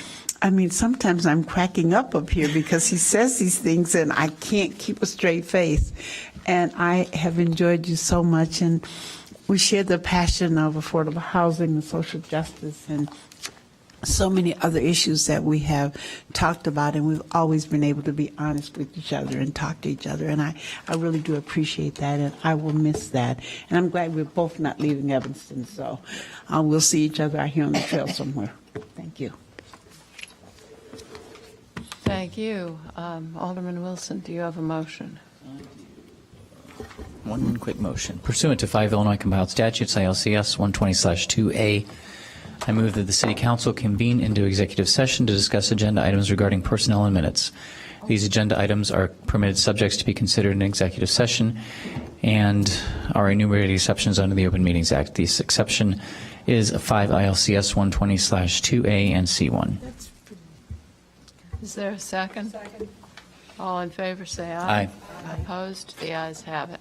I mean, sometimes I'm cracking up here because he says these things and I can't keep a straight face. And I have enjoyed you so much, and we share the passion of affordable housing and social justice and so many other issues that we have talked about, and we've always been able to be honest with each other and talk to each other, and I really do appreciate that, and I will miss that. And I'm glad we're both not leaving Evanston, so we'll see each other out here on the trail somewhere. Thank you. Thank you. Alderman Wilson, do you have a motion? One quick motion. Pursuant to 5 Illinois compiled statutes, ILCS 120/2A, I move that the City Council convene into executive session to discuss agenda items regarding personnel and minutes. These agenda items are permitted subjects to be considered in executive session and are enumerated exceptions under the Open Meetings Act. This exception is 5 ILCS 120/2A and C1. Is there a second? Second. All in favor, say aye. Aye. Opposed? The ayes have it.